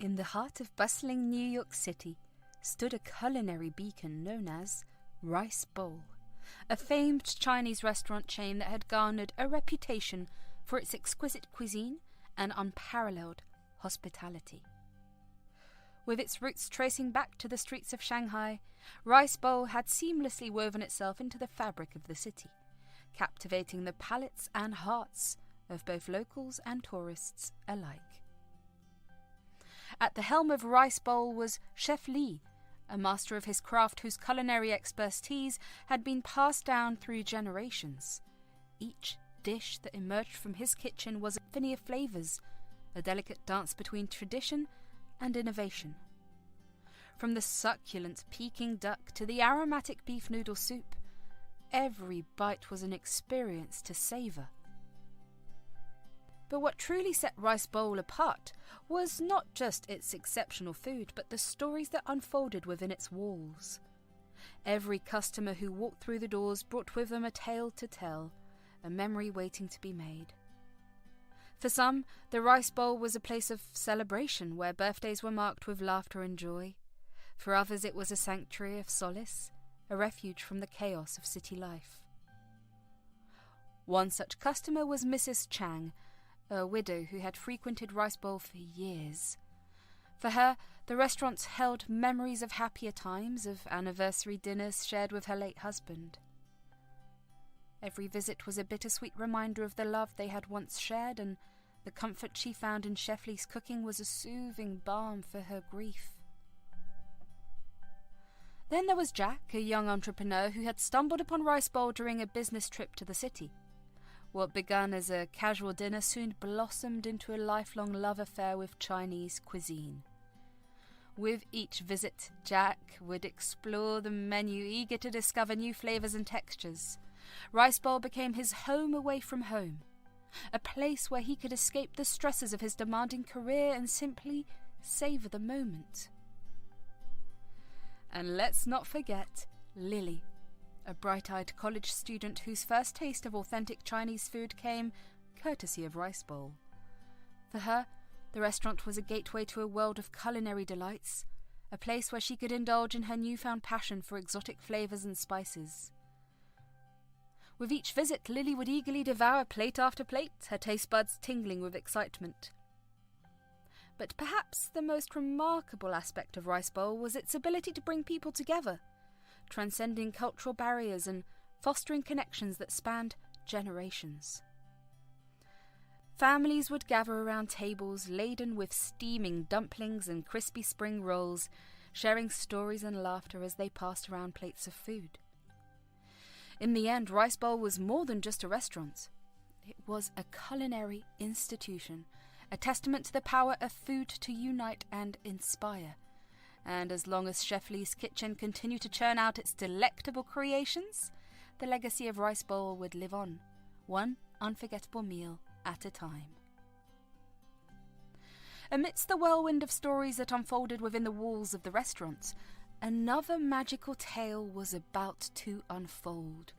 In the heart of bustling New York City stood a culinary beacon known as Rice Bowl, a famed Chinese restaurant chain that had garnered a reputation for its exquisite cuisine and unparalleled hospitality. With its roots tracing back to the streets of Shanghai, Rice Bowl had seamlessly woven itself into the fabric of the city, captivating the palates and hearts of both locals and tourists alike. At the helm of Rice Bowl was Chef Li, a master of his craft whose culinary expertise had been passed down through generations. Each dish that emerged from his kitchen was a symphony of flavors, a delicate dance between tradition and innovation. From the succulent Peking duck to the aromatic beef noodle soup, every bite was an experience to savor. But what truly set Rice Bowl apart was not just its exceptional food, but the stories that unfolded within its walls. Every customer who walked through the doors brought with them a tale to tell, a memory waiting to be made. For some, the Rice Bowl was a place of celebration where birthdays were marked with laughter and joy. For others, it was a sanctuary of solace, a refuge from the chaos of city life. One such customer was Mrs. Chang, a widow who had frequented Rice Bowl for years. For her, the restaurant held memories of happier times, of anniversary dinners shared with her late husband. Every visit was a bittersweet reminder of the love they had once shared, and the comfort she found in Chef Li's cooking was a soothing balm for her grief. Then there was Jack, a young entrepreneur who had stumbled upon Rice Bowl during a business trip to the city. What began as a casual dinner soon blossomed into a lifelong love affair with Chinese cuisine. With each visit, Jack would explore the menu, eager to discover new flavors and textures. Rice Bowl became his home away from home, a place where he could escape the stresses of his demanding career and simply savor the moment. And let's not forget Lily, a bright-eyed college student whose first taste of authentic Chinese food came courtesy of Rice Bowl. For her, the restaurant was a gateway to a world of culinary delights, a place where she could indulge in her newfound passion for exotic flavors and spices. With each visit, Lily would eagerly devour plate after plate, her taste buds tingling with excitement. But perhaps the most remarkable aspect of Rice Bowl was its ability to bring people together, transcending cultural barriers and fostering connections that spanned generations. Families would gather around tables laden with steaming dumplings and crispy spring rolls, sharing stories and laughter as they passed around plates of food. In the end, Rice Bowl was more than just a restaurant. It was a culinary institution, a testament to the power of food to unite and inspire. And as long as Chef Li's kitchen continued to churn out its delectable creations, the legacy of Rice Bowl would live on, one unforgettable meal at a time. Amidst the whirlwind of stories that unfolded within the walls of the restaurant, another magical tale was about to unfold,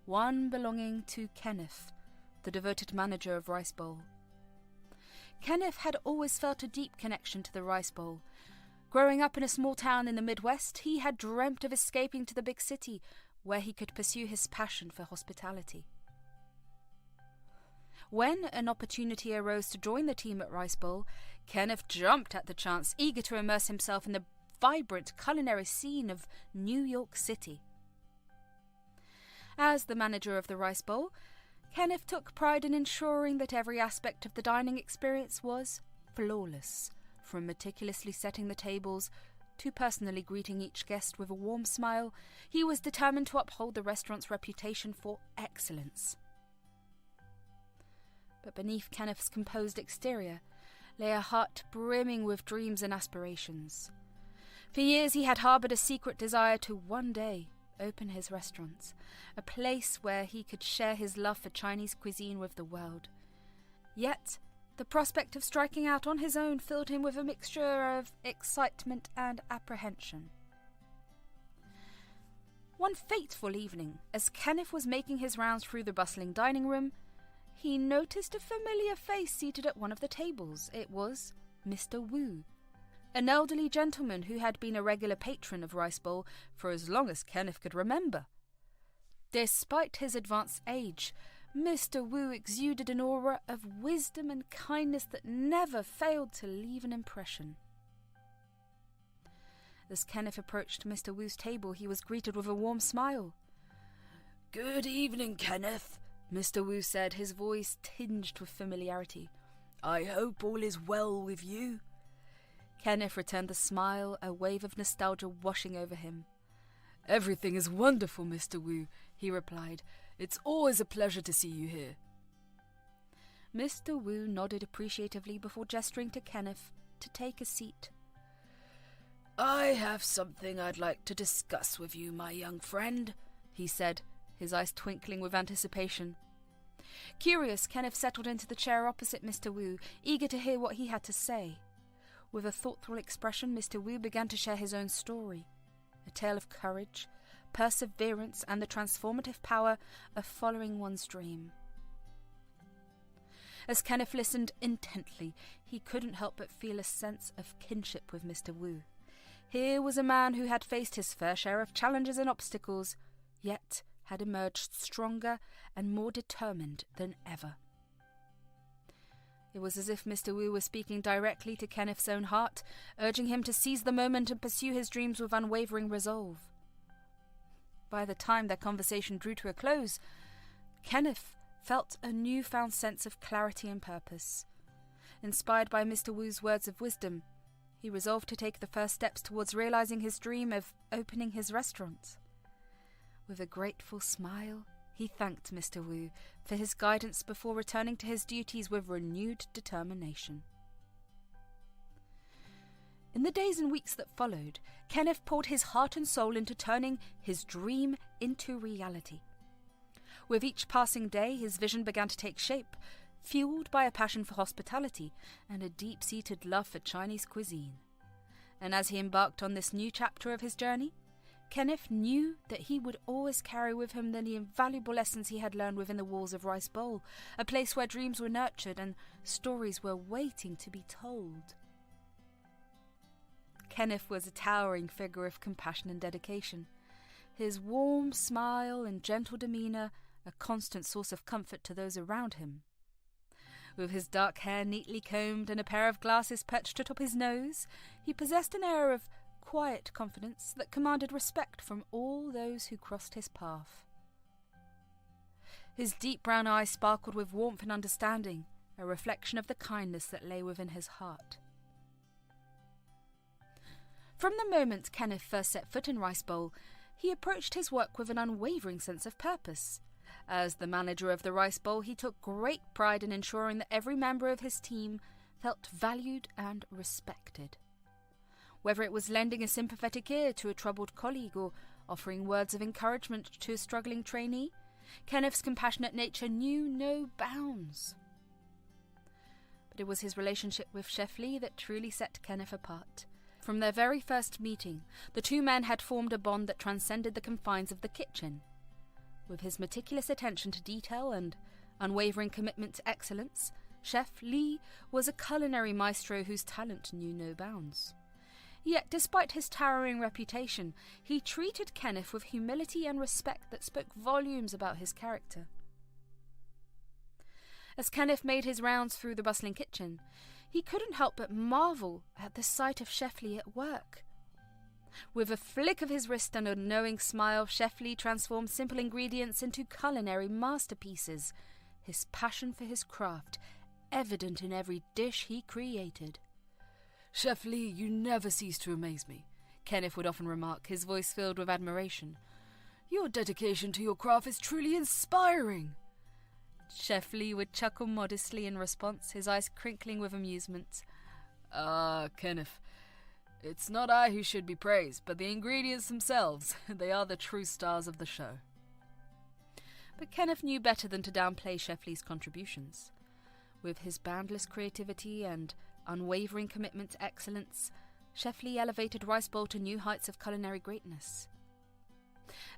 one belonging to Kenneth, the devoted manager of Rice Bowl. Kenneth had always felt a deep connection to the Rice Bowl. Growing up in a small town in the Midwest, he had dreamt of escaping to the big city, where he could pursue his passion for hospitality. When an opportunity arose to join the team at Rice Bowl, Kenneth jumped at the chance, eager to immerse himself in the vibrant culinary scene of New York City. As the manager of the Rice Bowl, Kenneth took pride in ensuring that every aspect of the dining experience was flawless, from meticulously setting the tables to personally greeting each guest with a warm smile. He was determined to uphold the restaurant's reputation for excellence. But beneath Kenneth's composed exterior lay a heart brimming with dreams and aspirations. For years he had harboured a secret desire to one day open his restaurant, a place where he could share his love for Chinese cuisine with the world. Yet, the prospect of striking out on his own filled him with a mixture of excitement and apprehension. One fateful evening, as Kenneth was making his rounds through the bustling dining room, he noticed a familiar face seated at one of the tables. It was Mr. Wu, an elderly gentleman who had been a regular patron of Rice Bowl for as long as Kenneth could remember. Despite his advanced age, Mr. Wu exuded an aura of wisdom and kindness that never failed to leave an impression. As Kenneth approached Mr. Wu's table, he was greeted with a warm smile. "Good evening, Kenneth," Mr. Wu said, his voice tinged with familiarity. "I hope all is well with you." Kenneth returned the smile, a wave of nostalgia washing over him. "Everything is wonderful, Mr. Wu," he replied. "It's always a pleasure to see you here." Mr. Wu nodded appreciatively before gesturing to Kenneth to take a seat. "I have something I'd like to discuss with you, my young friend," he said, his eyes twinkling with anticipation. Curious, Kenneth settled into the chair opposite Mr. Wu, eager to hear what he had to say. With a thoughtful expression, Mr. Wu began to share his own story, a tale of courage, perseverance, and the transformative power of following one's dream. As Kenneth listened intently, he couldn't help but feel a sense of kinship with Mr. Wu. Here was a man who had faced his fair share of challenges and obstacles, yet had emerged stronger and more determined than ever. It was as if Mr. Wu was speaking directly to Kenneth's own heart, urging him to seize the moment and pursue his dreams with unwavering resolve. By the time their conversation drew to a close, Kenneth felt a newfound sense of clarity and purpose. Inspired by Mr. Wu's words of wisdom, he resolved to take the first steps towards realizing his dream of opening his restaurant. With a grateful smile, he thanked Mr. Wu for his guidance before returning to his duties with renewed determination. In the days and weeks that followed, Kenneth poured his heart and soul into turning his dream into reality. With each passing day, his vision began to take shape, fueled by a passion for hospitality and a deep-seated love for Chinese cuisine. And as he embarked on this new chapter of his journey, Kenneth knew that he would always carry with him the invaluable lessons he had learned within the walls of Rice Bowl, a place where dreams were nurtured and stories were waiting to be told. Kenneth was a towering figure of compassion and dedication, his warm smile and gentle demeanour a constant source of comfort to those around him. With his dark hair neatly combed and a pair of glasses perched atop his nose, he possessed an air of quiet confidence that commanded respect from all those who crossed his path. His deep brown eyes sparkled with warmth and understanding, a reflection of the kindness that lay within his heart. From the moment Kenneth first set foot in Rice Bowl, he approached his work with an unwavering sense of purpose. As the manager of the Rice Bowl, he took great pride in ensuring that every member of his team felt valued and respected. Whether it was lending a sympathetic ear to a troubled colleague or offering words of encouragement to a struggling trainee, Kenneth's compassionate nature knew no bounds. But it was his relationship with Chef Lee that truly set Kenneth apart. From their very first meeting, the two men had formed a bond that transcended the confines of the kitchen. With his meticulous attention to detail and unwavering commitment to excellence, Chef Lee was a culinary maestro whose talent knew no bounds. Yet, despite his towering reputation, he treated Kenneth with humility and respect that spoke volumes about his character. As Kenneth made his rounds through the bustling kitchen, he couldn't help but marvel at the sight of Chef Lee at work. With a flick of his wrist and a knowing smile, Chef Lee transformed simple ingredients into culinary masterpieces, his passion for his craft evident in every dish he created. "Chef Lee, you never cease to amaze me," Kenneth would often remark, his voice filled with admiration. "Your dedication to your craft is truly inspiring." Chef Lee would chuckle modestly in response, his eyes crinkling with amusement. Kenneth, it's not I who should be praised, but the ingredients themselves. They are the true stars of the show." But Kenneth knew better than to downplay Chef Lee's contributions. With his boundless creativity and unwavering commitment to excellence, Chef Lee elevated Rice Bowl to new heights of culinary greatness.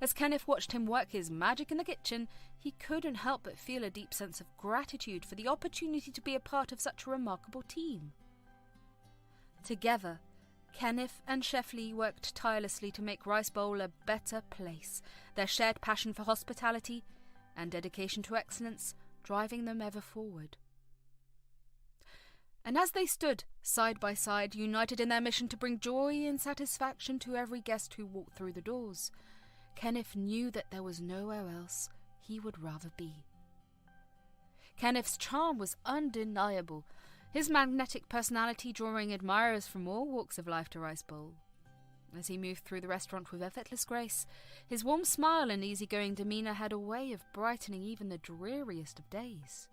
As Kenneth watched him work his magic in the kitchen, he couldn't help but feel a deep sense of gratitude for the opportunity to be a part of such a remarkable team. Together, Kenneth and Chef Lee worked tirelessly to make Rice Bowl a better place, their shared passion for hospitality and dedication to excellence driving them ever forward. And as they stood, side by side, united in their mission to bring joy and satisfaction to every guest who walked through the doors, Kenneth knew that there was nowhere else he would rather be. Kenneth's charm was undeniable, his magnetic personality drawing admirers from all walks of life to Rice Bowl. As he moved through the restaurant with effortless grace, his warm smile and easygoing demeanour had a way of brightening even the dreariest of days.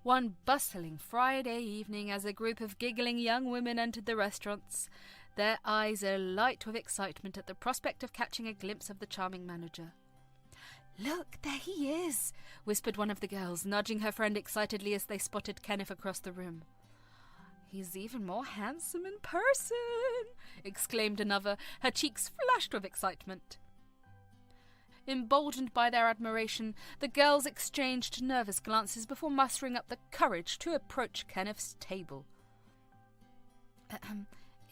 One bustling Friday evening, as a group of giggling young women entered the restaurants, their eyes alight with excitement at the prospect of catching a glimpse of the charming manager. "Look, there he is," whispered one of the girls, nudging her friend excitedly as they spotted Kenneth across the room. "He's even more handsome in person," exclaimed another, her cheeks flushed with excitement. Emboldened by their admiration, the girls exchanged nervous glances before mustering up the courage to approach Kenneth's table.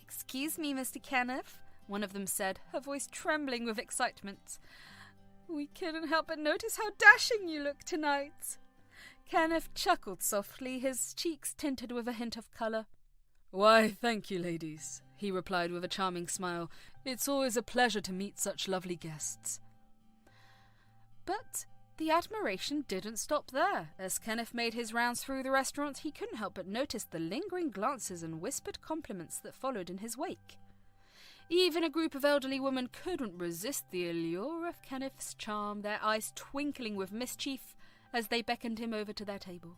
"Excuse me, Mr. Kenneth," one of them said, her voice trembling with excitement. "We couldn't help but notice how dashing you look tonight." Kenneth chuckled softly, his cheeks tinted with a hint of colour. "Why, thank you, ladies," he replied with a charming smile. "It's always a pleasure to meet such lovely guests." But the admiration didn't stop there. As Kenneth made his rounds through the restaurant, he couldn't help but notice the lingering glances and whispered compliments that followed in his wake. Even a group of elderly women couldn't resist the allure of Kenneth's charm, their eyes twinkling with mischief as they beckoned him over to their table.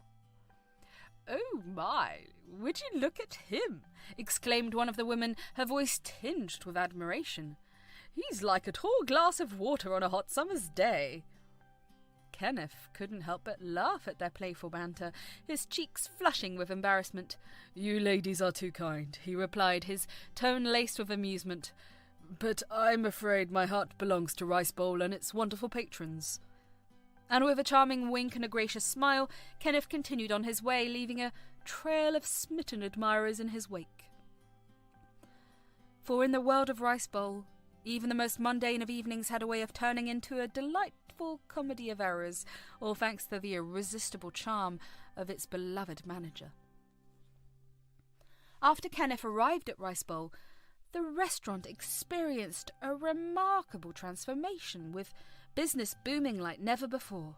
"Oh my, would you look at him?" exclaimed one of the women, her voice tinged with admiration. "He's like a tall glass of water on a hot summer's day." Kenneth couldn't help but laugh at their playful banter, his cheeks flushing with embarrassment. "You ladies are too kind," he replied, his tone laced with amusement. "But I'm afraid my heart belongs to Rice Bowl and its wonderful patrons." And with a charming wink and a gracious smile, Kenneth continued on his way, leaving a trail of smitten admirers in his wake. For in the world of Rice Bowl, even the most mundane of evenings had a way of turning into a delightful comedy of errors, all thanks to the irresistible charm of its beloved manager. After Kenneth arrived at Rice Bowl, the restaurant experienced a remarkable transformation, with business booming like never before.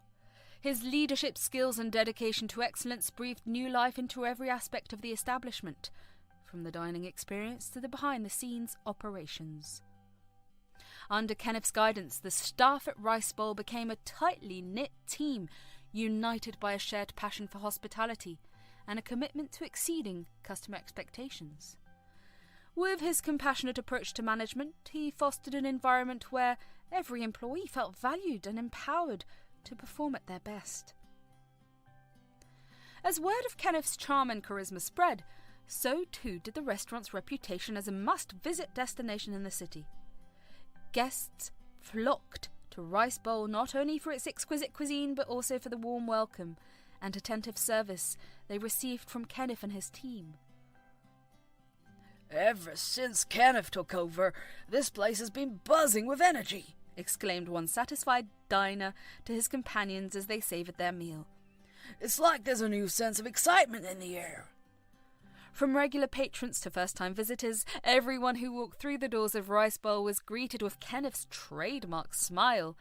His leadership skills and dedication to excellence breathed new life into every aspect of the establishment, from the dining experience to the behind-the-scenes operations. Under Kenneth's guidance, the staff at Rice Bowl became a tightly knit team, united by a shared passion for hospitality and a commitment to exceeding customer expectations. With his compassionate approach to management, he fostered an environment where every employee felt valued and empowered to perform at their best. As word of Kenneth's charm and charisma spread, so too did the restaurant's reputation as a must-visit destination in the city. Guests flocked to Rice Bowl not only for its exquisite cuisine, but also for the warm welcome and attentive service they received from Kenneth and his team. "Ever since Kenneth took over, this place has been buzzing with energy," exclaimed one satisfied diner to his companions as they savoured their meal. "It's like there's a new sense of excitement in the air." From regular patrons to first-time visitors, everyone who walked through the doors of Rice Bowl was greeted with Kenneth's trademark smile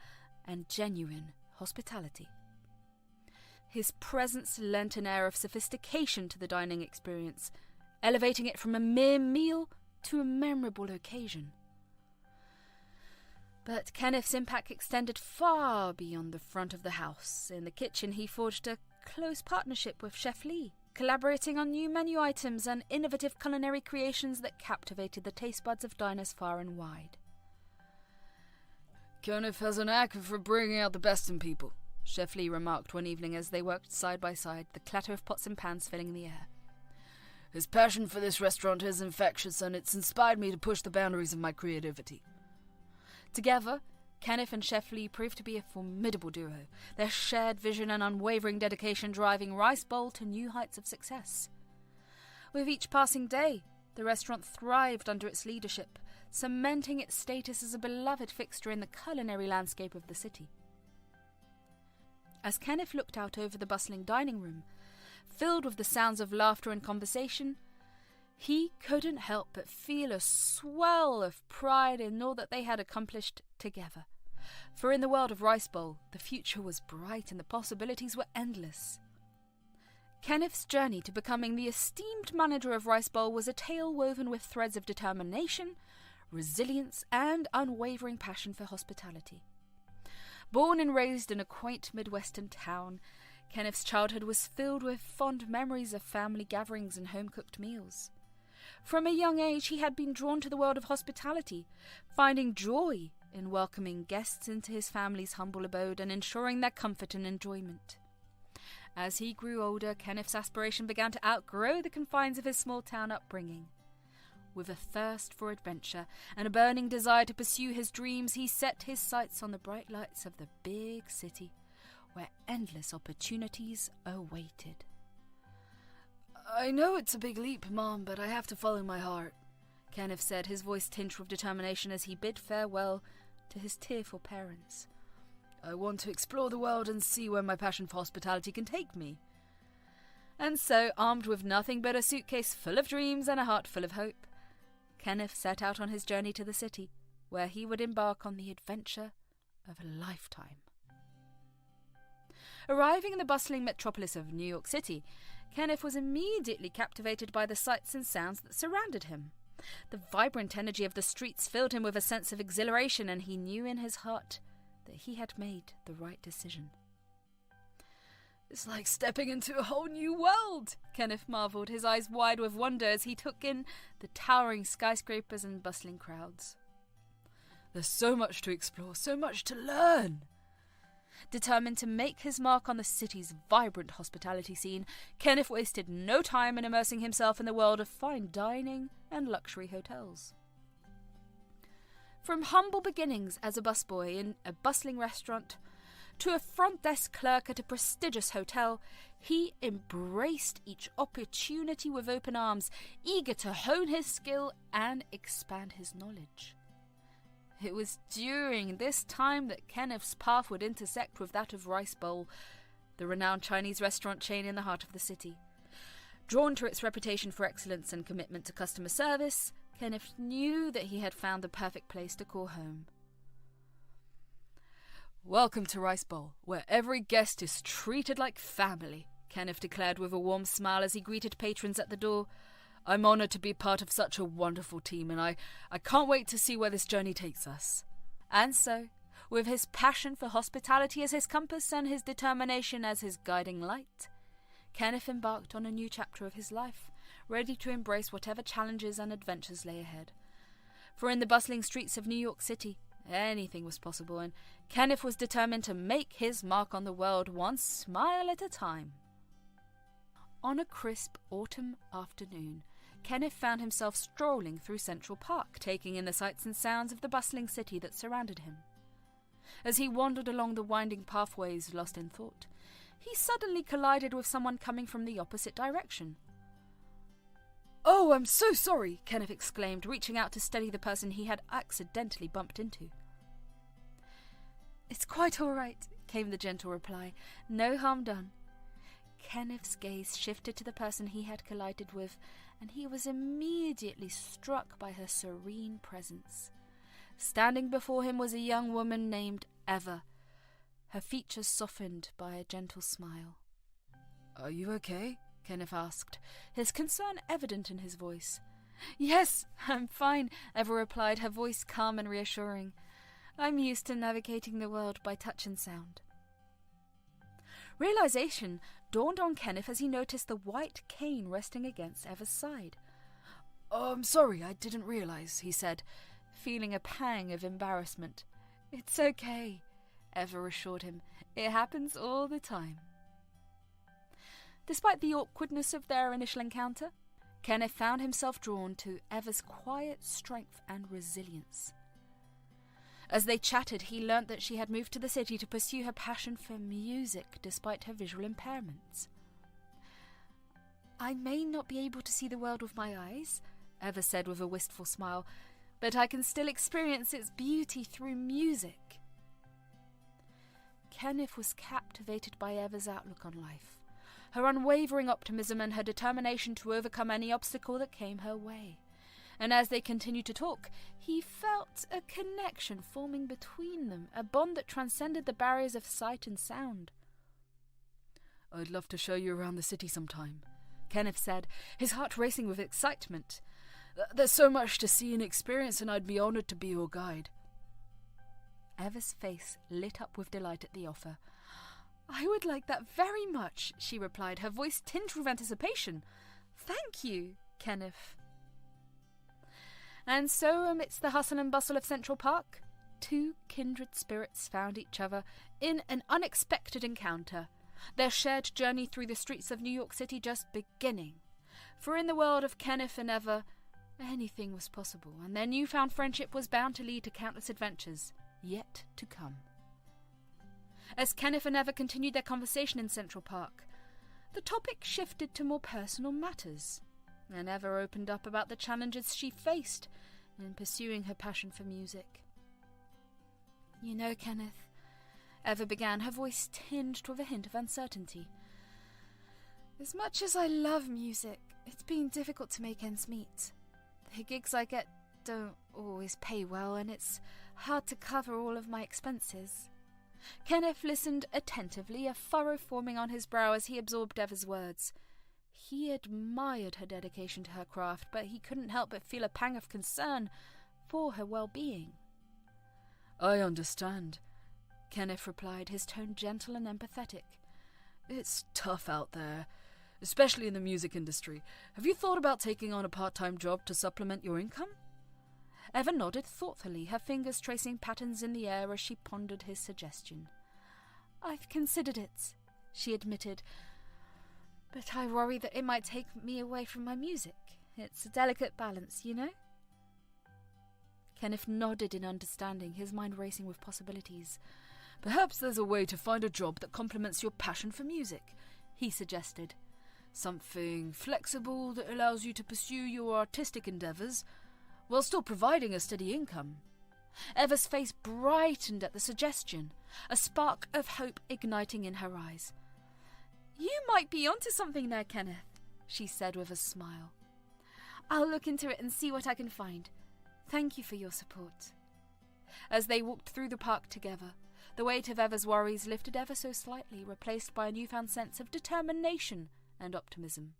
and genuine hospitality. His presence lent an air of sophistication to the dining experience, elevating it from a mere meal to a memorable occasion. But Kenneth's impact extended far beyond the front of the house. In the kitchen, he forged a close partnership with Chef Lee, collaborating on new menu items and innovative culinary creations that captivated the taste buds of diners far and wide. "Kenneth has a knack for bringing out the best in people," Chef Lee remarked one evening as they worked side by side, the clatter of pots and pans filling the air. "His passion for this restaurant is infectious, and it's inspired me to push the boundaries of my creativity." Together, Kenneth and Chef Lee proved to be a formidable duo, their shared vision and unwavering dedication driving Rice Bowl to new heights of success. With each passing day, The restaurant thrived under its leadership, cementing its status as a beloved fixture in the culinary landscape of the city. As Kenneth looked out over the bustling dining room, filled with the sounds of laughter and conversation, he couldn't help but feel a swell of pride in all that they had accomplished together. For in the world of Rice Bowl, the future was bright and the possibilities were endless. Kenneth's journey to becoming the esteemed manager of Rice Bowl was a tale woven with threads of determination, resilience, and unwavering passion for hospitality. Born and raised in a quaint Midwestern town, Kenneth's childhood was filled with fond memories of family gatherings and home-cooked meals. From a young age, he had been drawn to the world of hospitality, finding joy in welcoming guests into his family's humble abode and ensuring their comfort and enjoyment. As he grew older, Kenneth's aspiration began to outgrow the confines of his small-town upbringing. With a thirst for adventure and a burning desire to pursue his dreams, he set his sights on the bright lights of the big city, where endless opportunities awaited. "I know it's a big leap, Mom, but I have to follow my heart," Kenneth said, his voice tinged with determination as he bid farewell to his tearful parents. "I want to explore the world and see where my passion for hospitality can take me." And so, armed with nothing but a suitcase full of dreams and a heart full of hope, Kenneth set out on his journey to the city, where he would embark on the adventure of a lifetime. Arriving in the bustling metropolis of New York City, Kenneth was immediately captivated by the sights and sounds that surrounded him. The vibrant energy of the streets filled him with a sense of exhilaration, and he knew in his heart that he had made the right decision. "It's like stepping into a whole new world," Kenneth marveled, his eyes wide with wonder as he took in the towering skyscrapers and bustling crowds. "There's so much to explore, so much to learn." Determined to make his mark on the city's vibrant hospitality scene, Kenneth wasted no time in immersing himself in the world of fine dining and luxury hotels. From humble beginnings as a busboy in a bustling restaurant to a front desk clerk at a prestigious hotel, he embraced each opportunity with open arms, eager to hone his skill and expand his knowledge. It was during this time that Kenneth's path would intersect with that of Rice Bowl, the renowned Chinese restaurant chain in the heart of the city. Drawn to its reputation for excellence and commitment to customer service, Kenneth knew that he had found the perfect place to call home. "Welcome to Rice Bowl, where every guest is treated like family," Kenneth declared with a warm smile as he greeted patrons at the door. "I'm honored to be part of such a wonderful team, and I can't wait to see where this journey takes us." And so, with his passion for hospitality as his compass and his determination as his guiding light, Kenneth embarked on a new chapter of his life, ready to embrace whatever challenges and adventures lay ahead. For in the bustling streets of New York City, anything was possible, and Kenneth was determined to make his mark on the world one smile at a time. On a crisp autumn afternoon, Kenneth found himself strolling through Central Park, taking in the sights and sounds of the bustling city that surrounded him. As he wandered along the winding pathways, lost in thought, he suddenly collided with someone coming from the opposite direction. "Oh, I'm so sorry," Kenneth exclaimed, reaching out to steady the person he had accidentally bumped into. "It's quite all right," came the gentle reply. "No harm done." Kenneth's gaze shifted to the person he had collided with, and he was immediately struck by her serene presence. Standing before him was a young woman named Eva, her features softened by a gentle smile. "Are you okay?" Kenneth asked, his concern evident in his voice. "Yes, I'm fine," Eva replied, her voice calm and reassuring. "I'm used to navigating the world by touch and sound." Realization dawned on Kenneth as he noticed the white cane resting against Eva's side. "Oh, I'm sorry, I didn't realize," he said, feeling a pang of embarrassment. "It's okay," Eva assured him. "It happens all the time." Despite the awkwardness of their initial encounter, Kenneth found himself drawn to Eva's quiet strength and resilience. As they chatted, he learnt that she had moved to the city to pursue her passion for music despite her visual impairments. "I may not be able to see the world with my eyes," Eva said with a wistful smile, but I can still experience its beauty through music. Kenneth was captivated by Eva's outlook on life, her unwavering optimism and her determination to overcome any obstacle that came her way. And as they continued to talk, he felt a connection forming between them, a bond that transcended the barriers of sight and sound. "I'd love to show you around the city sometime," Kenneth said, his heart racing with excitement. "There's so much to see and experience, and I'd be honoured to be your guide." Eva's face lit up with delight at the offer. "I would like that very much," she replied, her voice tinged with anticipation. "Thank you, Kenneth." And so, amidst the hustle and bustle of Central Park, two kindred spirits found each other in an unexpected encounter, their shared journey through the streets of New York City just beginning. For in the world of Kenneth and Eva, anything was possible, and their newfound friendship was bound to lead to countless adventures yet to come. As Kenneth and Eva continued their conversation in Central Park, the topic shifted to more personal matters, and Eva opened up about the challenges she faced in pursuing her passion for music. "You know, Kenneth," Eva began, her voice tinged with a hint of uncertainty, "as much as I love music, it's been difficult to make ends meet. The gigs I get don't always pay well, and it's hard to cover all of my expenses." Kenneth listened attentively, a furrow forming on his brow as he absorbed Eva's words. He admired her dedication to her craft, but he couldn't help but feel a pang of concern for her well-being. "I understand," Kenneth replied, his tone gentle and empathetic. "It's tough out there, especially in the music industry. Have you thought about taking on a part-time job to supplement your income?" Eva nodded thoughtfully, her fingers tracing patterns in the air as she pondered his suggestion. "I've considered it," she admitted, "but I worry that it might take me away from my music. It's a delicate balance, you know?" Kenneth nodded in understanding, his mind racing with possibilities. "Perhaps there's a way to find a job that complements your passion for music," he suggested. "Something flexible that allows you to pursue your artistic endeavours while still providing a steady income." Eva's face brightened at the suggestion, a spark of hope igniting in her eyes. "You might be onto something there, Kenneth," she said with a smile. "I'll look into it and see what I can find. Thank you for your support." As they walked through the park together, the weight of Eva's worries lifted ever so slightly, replaced by a newfound sense of determination and optimism.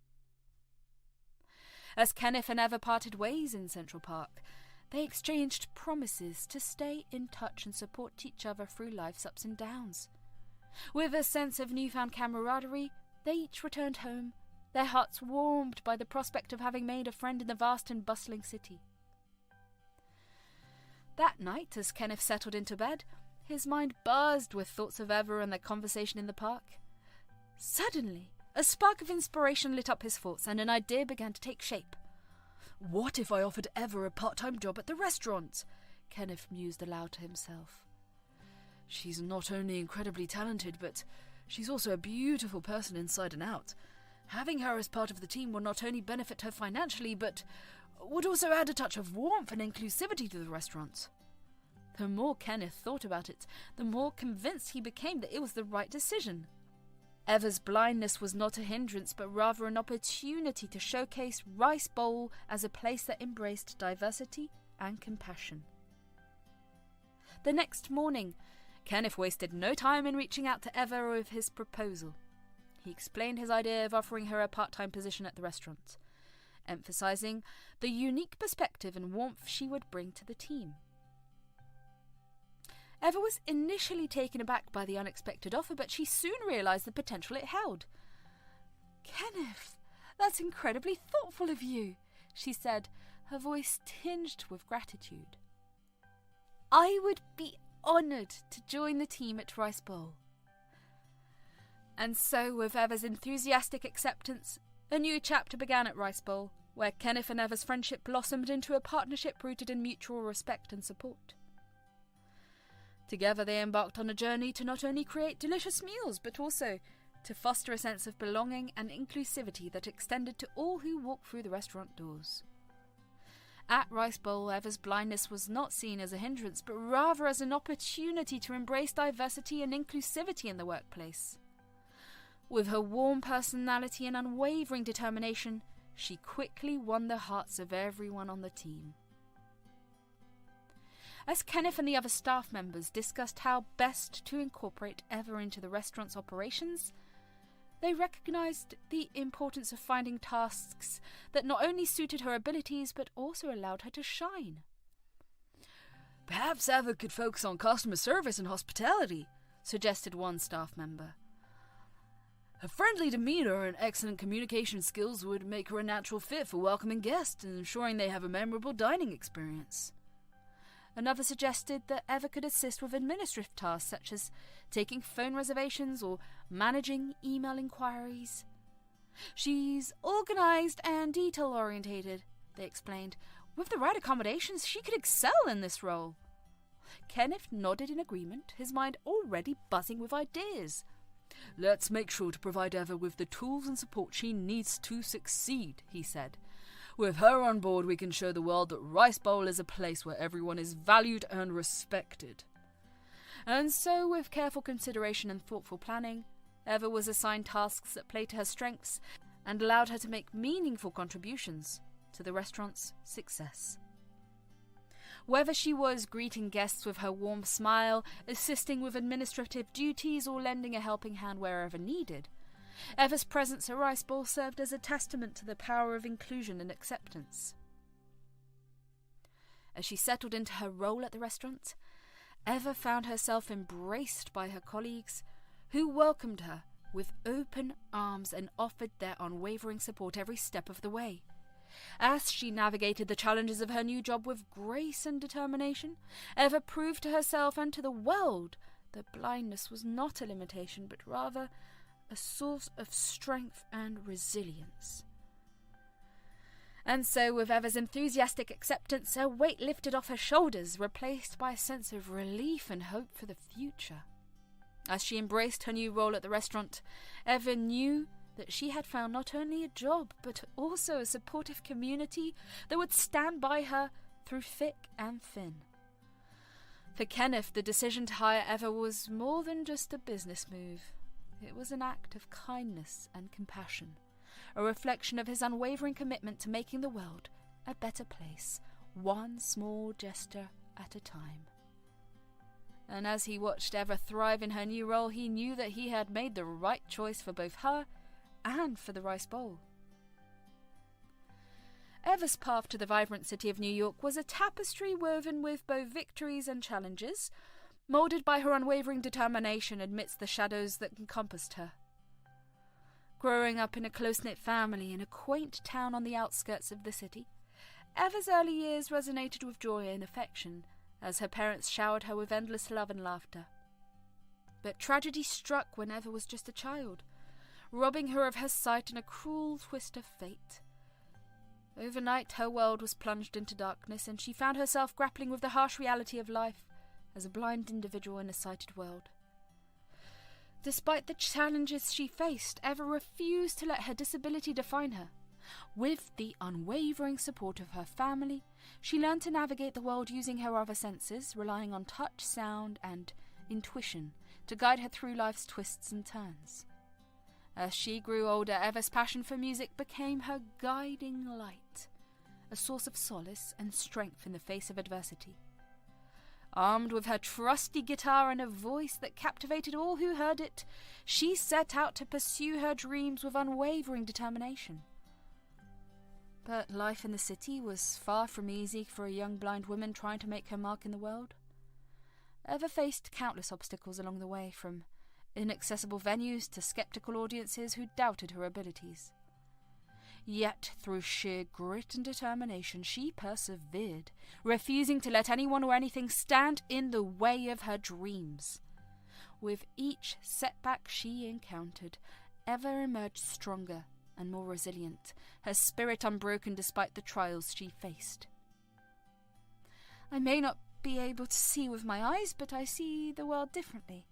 As Kenneth and Eva parted ways in Central Park, they exchanged promises to stay in touch and support each other through life's ups and downs. With a sense of newfound camaraderie, they each returned home, their hearts warmed by the prospect of having made a friend in the vast and bustling city. That night, as Kenneth settled into bed, his mind buzzed with thoughts of Eva and their conversation in the park. Suddenly, a spark of inspiration lit up his thoughts, and an idea began to take shape. "What if I offered Eva a part-time job at the restaurant?" Kenneth mused aloud to himself. "She's not only incredibly talented, but she's also a beautiful person inside and out. Having her as part of the team would not only benefit her financially, but would also add a touch of warmth and inclusivity to the restaurant." The more Kenneth thought about it, the more convinced he became that it was the right decision. Eva's blindness was not a hindrance, but rather an opportunity to showcase Rice Bowl as a place that embraced diversity and compassion. The next morning, Kenneth wasted no time in reaching out to Eva with his proposal. He explained his idea of offering her a part-time position at the restaurant, emphasizing the unique perspective and warmth she would bring to the team. Eva was initially taken aback by the unexpected offer, but she soon realized the potential it held. "Kenneth, that's incredibly thoughtful of you," she said, her voice tinged with gratitude. "I would be honoured to join the team at Rice Bowl." And so, with Eva's enthusiastic acceptance, a new chapter began at Rice Bowl, where Kenneth and Eva's friendship blossomed into a partnership rooted in mutual respect and support. Together they embarked on a journey to not only create delicious meals, but also to foster a sense of belonging and inclusivity that extended to all who walked through the restaurant doors. At Rice Bowl, Eva's blindness was not seen as a hindrance, but rather as an opportunity to embrace diversity and inclusivity in the workplace. With her warm personality and unwavering determination, she quickly won the hearts of everyone on the team. As Kenneth and the other staff members discussed how best to incorporate Eva into the restaurant's operations, they recognized the importance of finding tasks that not only suited her abilities but also allowed her to shine. Perhaps Eva could focus on customer service and hospitality, suggested one staff member. Her friendly demeanor and excellent communication skills would make her a natural fit for welcoming guests and ensuring they have a memorable dining experience. Another suggested that Eva could assist with administrative tasks such as taking phone reservations or managing email inquiries. She's organised and detail-orientated, they explained. With the right accommodations, she could excel in this role. Kenneth nodded in agreement, his mind already buzzing with ideas. Let's make sure to provide Eva with the tools and support she needs to succeed, he said. With her on board, we can show the world that Rice Bowl is a place where everyone is valued and respected. And so, with careful consideration and thoughtful planning, Eva was assigned tasks that played to her strengths and allowed her to make meaningful contributions to the restaurant's success. Whether she was greeting guests with her warm smile, assisting with administrative duties, or lending a helping hand wherever needed, Eva's presence at Rice Bowl served as a testament to the power of inclusion and acceptance. As she settled into her role at the restaurant, Eva found herself embraced by her colleagues, who welcomed her with open arms and offered their unwavering support every step of the way. As she navigated the challenges of her new job with grace and determination, Eva proved to herself and to the world that blindness was not a limitation, but rather a source of strength and resilience. And so, with Eva's enthusiastic acceptance, a weight lifted off her shoulders, replaced by a sense of relief and hope for the future. As she embraced her new role at the restaurant, Eva knew that she had found not only a job, but also a supportive community that would stand by her through thick and thin. For Kenneth, the decision to hire Eva was more than just a business move. It was an act of kindness and compassion, a reflection of his unwavering commitment to making the world a better place, one small gesture at a time. And as he watched Eva thrive in her new role, he knew that he had made the right choice for both her and for the Rice Bowl. Eva's path to the vibrant city of New York was a tapestry woven with both victories and challenges, moulded by her unwavering determination amidst the shadows that encompassed her. Growing up in a close-knit family in a quaint town on the outskirts of the city, Eva's early years resonated with joy and affection as her parents showered her with endless love and laughter. But tragedy struck when Eva was just a child, robbing her of her sight in a cruel twist of fate. Overnight, her world was plunged into darkness, and she found herself grappling with the harsh reality of life as a blind individual in a sighted world. Despite the challenges she faced, Eva refused to let her disability define her. With the unwavering support of her family, she learned to navigate the world using her other senses, relying on touch, sound, and intuition to guide her through life's twists and turns. As she grew older, Eva's passion for music became her guiding light, a source of solace and strength in the face of adversity. Armed with her trusty guitar and a voice that captivated all who heard it, she set out to pursue her dreams with unwavering determination. But life in the city was far from easy for a young blind woman trying to make her mark in the world. Eva faced countless obstacles along the way, from inaccessible venues to skeptical audiences who doubted her abilities. Yet, through sheer grit and determination, she persevered, refusing to let anyone or anything stand in the way of her dreams. With each setback she encountered, Eva emerged stronger and more resilient, her spirit unbroken despite the trials she faced. "I may not be able to see with my eyes, but I see the world differently,"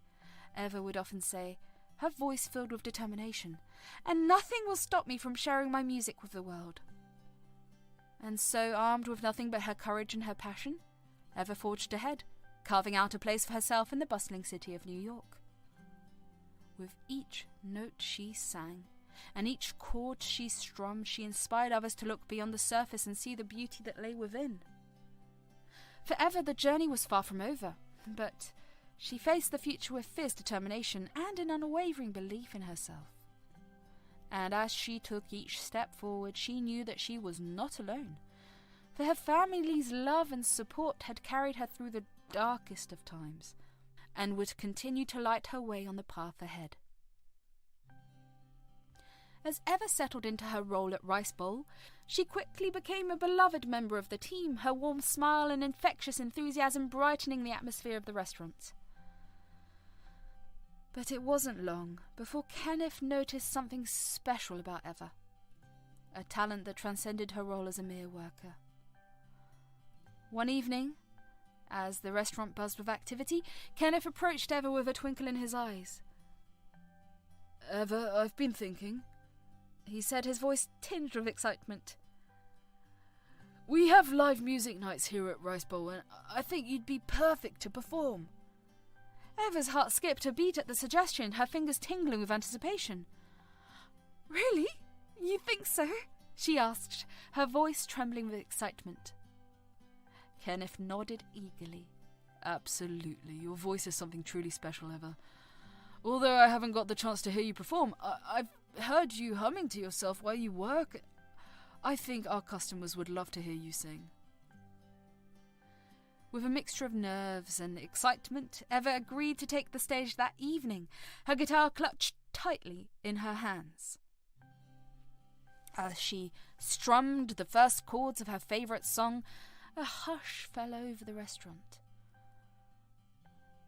Eva would often say, her voice filled with determination, "and nothing will stop me from sharing my music with the world." And so, armed with nothing but her courage and her passion, Eva forged ahead, carving out a place for herself in the bustling city of New York. With each note she sang, and each chord she strummed, she inspired others to look beyond the surface and see the beauty that lay within. For Eva, the journey was far from over, but she faced the future with fierce determination and an unwavering belief in herself. And as she took each step forward, she knew that she was not alone, for her family's love and support had carried her through the darkest of times, and would continue to light her way on the path ahead. As Eva settled into her role at Rice Bowl, she quickly became a beloved member of the team, her warm smile and infectious enthusiasm brightening the atmosphere of the restaurant. But it wasn't long before Kenneth noticed something special about Eva, a talent that transcended her role as a mere worker. One evening, as the restaurant buzzed with activity, Kenneth approached Eva with a twinkle in his eyes. "Eva, I've been thinking," he said, his voice tinged with excitement. "We have live music nights here at Rice Bowl, and I think you'd be perfect to perform." Eva's heart skipped a beat at the suggestion, her fingers tingling with anticipation. "Really? You think so?" she asked, her voice trembling with excitement. Kenneth nodded eagerly. "Absolutely. Your voice is something truly special, Eva. Although I haven't got the chance to hear you perform, I've heard you humming to yourself while you work. I think our customers would love to hear you sing." With a mixture of nerves and excitement, Eva agreed to take the stage that evening, her guitar clutched tightly in her hands. As she strummed the first chords of her favourite song, a hush fell over the restaurant.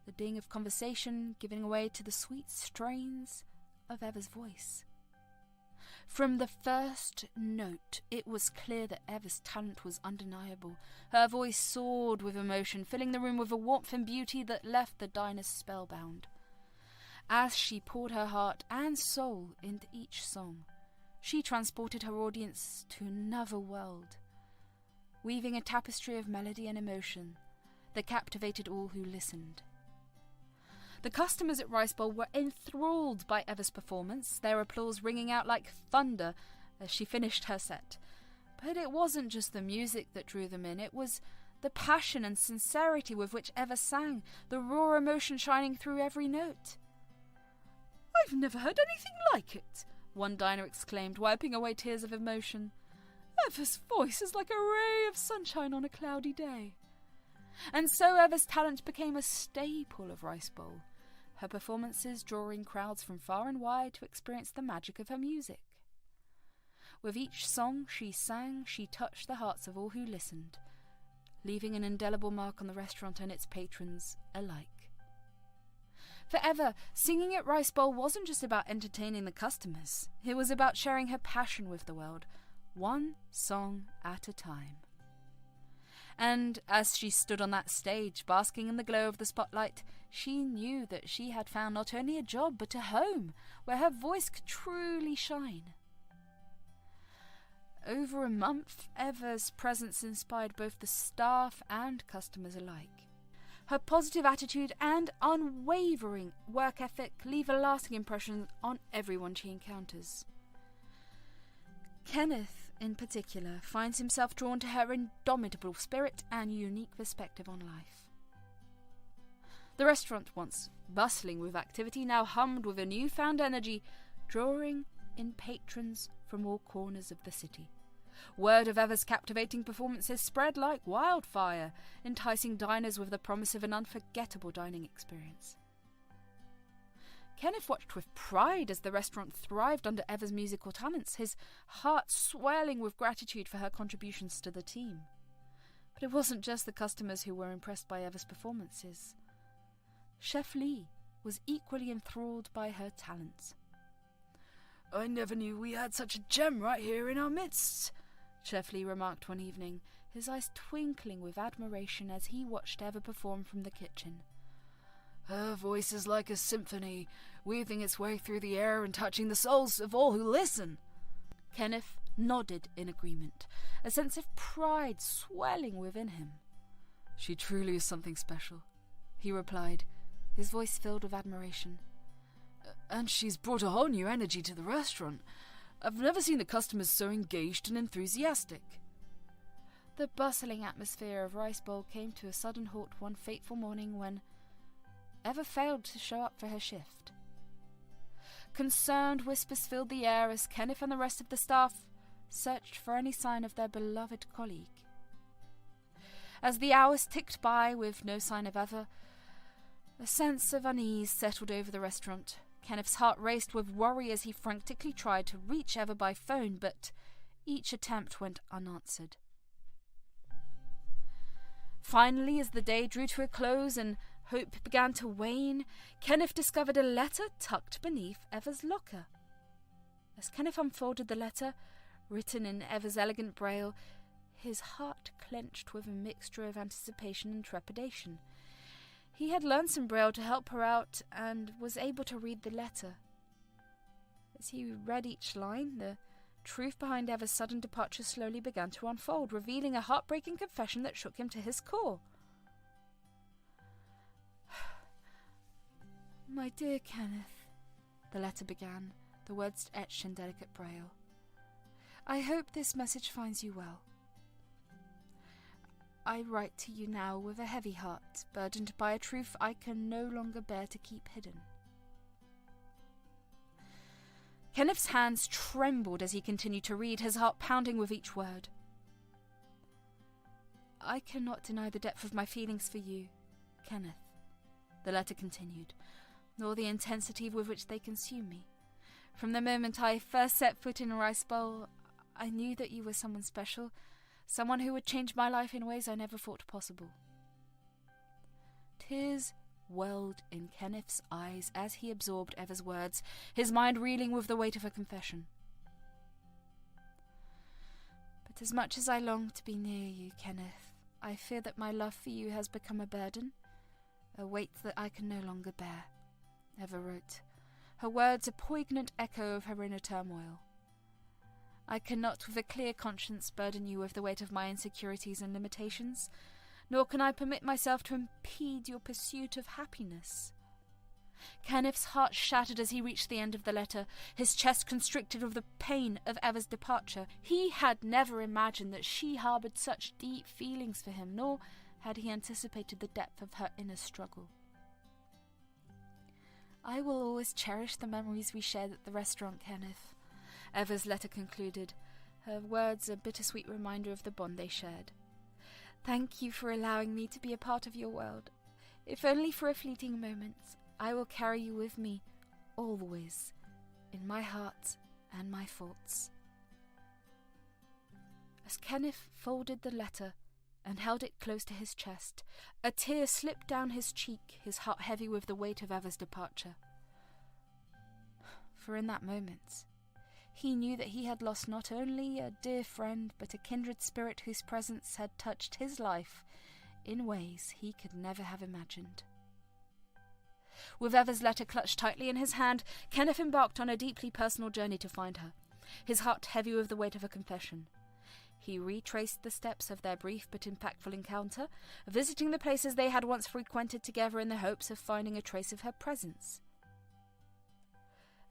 The ding of conversation giving way to the sweet strains of Eva's voice. From the first note, it was clear that Eva's talent was undeniable. Her voice soared with emotion, filling the room with a warmth and beauty that left the diners spellbound. As she poured her heart and soul into each song, she transported her audience to another world, weaving a tapestry of melody and emotion that captivated all who listened. The customers at Rice Bowl were enthralled by Eva's performance, their applause ringing out like thunder as she finished her set. But it wasn't just the music that drew them in, it was the passion and sincerity with which Eva sang, the raw emotion shining through every note. "I've never heard anything like it," one diner exclaimed, wiping away tears of emotion. "Eva's voice is like a ray of sunshine on a cloudy day." And so Eva's talent became a staple of Rice Bowl, her performances drawing crowds from far and wide to experience the magic of her music. With each song she sang, she touched the hearts of all who listened, leaving an indelible mark on the restaurant and its patrons alike. For Eva, singing at Rice Bowl wasn't just about entertaining the customers. It was about sharing her passion with the world, one song at a time. And as she stood on that stage, basking in the glow of the spotlight, she knew that she had found not only a job, but a home where her voice could truly shine. Over a month, Eva's presence inspired both the staff and customers alike. Her positive attitude and unwavering work ethic leave a lasting impression on everyone she encounters. Kenneth, in particular, finds himself drawn to her indomitable spirit and unique perspective on life. The restaurant, once bustling with activity, now hummed with a newfound energy, drawing in patrons from all corners of the city. Word of Eva's captivating performances spread like wildfire, enticing diners with the promise of an unforgettable dining experience. Kenneth watched with pride as the restaurant thrived under Eva's musical talents, his heart swelling with gratitude for her contributions to the team. But it wasn't just the customers who were impressed by Eva's performances. Chef Lee was equally enthralled by her talents. "I never knew we had such a gem right here in our midst," Chef Lee remarked one evening, his eyes twinkling with admiration as he watched Eva perform from the kitchen. "Her voice is like a symphony, weaving its way through the air and touching the souls of all who listen." Kenneth nodded in agreement, a sense of pride swelling within him. "She truly is something special," he replied, his voice filled with admiration. "And she's brought a whole new energy to the restaurant. I've never seen the customers so engaged and enthusiastic." The bustling atmosphere of Rice Bowl came to a sudden halt one fateful morning when Eva failed to show up for her shift. Concerned whispers filled the air as Kenneth and the rest of the staff searched for any sign of their beloved colleague. As the hours ticked by with no sign of Eva, a sense of unease settled over the restaurant. Kenneth's heart raced with worry as he frantically tried to reach Eva by phone, but each attempt went unanswered. Finally, as the day drew to a close and hope began to wane, Kenneth discovered a letter tucked beneath Eva's locker. As Kenneth unfolded the letter, written in Eva's elegant braille, his heart clenched with a mixture of anticipation and trepidation. He had learned some braille to help her out and was able to read the letter. As he read each line, the truth behind Eva's sudden departure slowly began to unfold, revealing a heartbreaking confession that shook him to his core. "My dear Kenneth," the letter began, the words etched in delicate braille, "I hope this message finds you well. I write to you now with a heavy heart, burdened by a truth I can no longer bear to keep hidden." Kenneth's hands trembled as he continued to read, his heart pounding with each word. "I cannot deny the depth of my feelings for you, Kenneth," the letter continued, "nor the intensity with which they consume me. From the moment I first set foot in Rice Bowl, I knew that you were someone special, someone who would change my life in ways I never thought possible." Tears welled in Kenneth's eyes as he absorbed Eva's words, his mind reeling with the weight of her confession. "But as much as I long to be near you, Kenneth, I fear that my love for you has become a burden, a weight that I can no longer bear," Eva wrote, her words a poignant echo of her inner turmoil. "I cannot with a clear conscience burden you with the weight of my insecurities and limitations, nor can I permit myself to impede your pursuit of happiness." Kenneth's heart shattered as he reached the end of the letter, his chest constricted with the pain of Eva's departure. He had never imagined that she harboured such deep feelings for him, nor had he anticipated the depth of her inner struggle. "I will always cherish the memories we shared at the restaurant, Kenneth," Eva's letter concluded, her words a bittersweet reminder of the bond they shared. "Thank you for allowing me to be a part of your world. If only for a fleeting moment, I will carry you with me, always, in my heart and my thoughts." As Kenneth folded the letter and held it close to his chest, a tear slipped down his cheek, his heart heavy with the weight of Eva's departure. For in that moment, he knew that he had lost not only a dear friend, but a kindred spirit whose presence had touched his life in ways he could never have imagined. With Eva's letter clutched tightly in his hand, Kenneth embarked on a deeply personal journey to find her, his heart heavy with the weight of her confession. He retraced the steps of their brief but impactful encounter, visiting the places they had once frequented together in the hopes of finding a trace of her presence.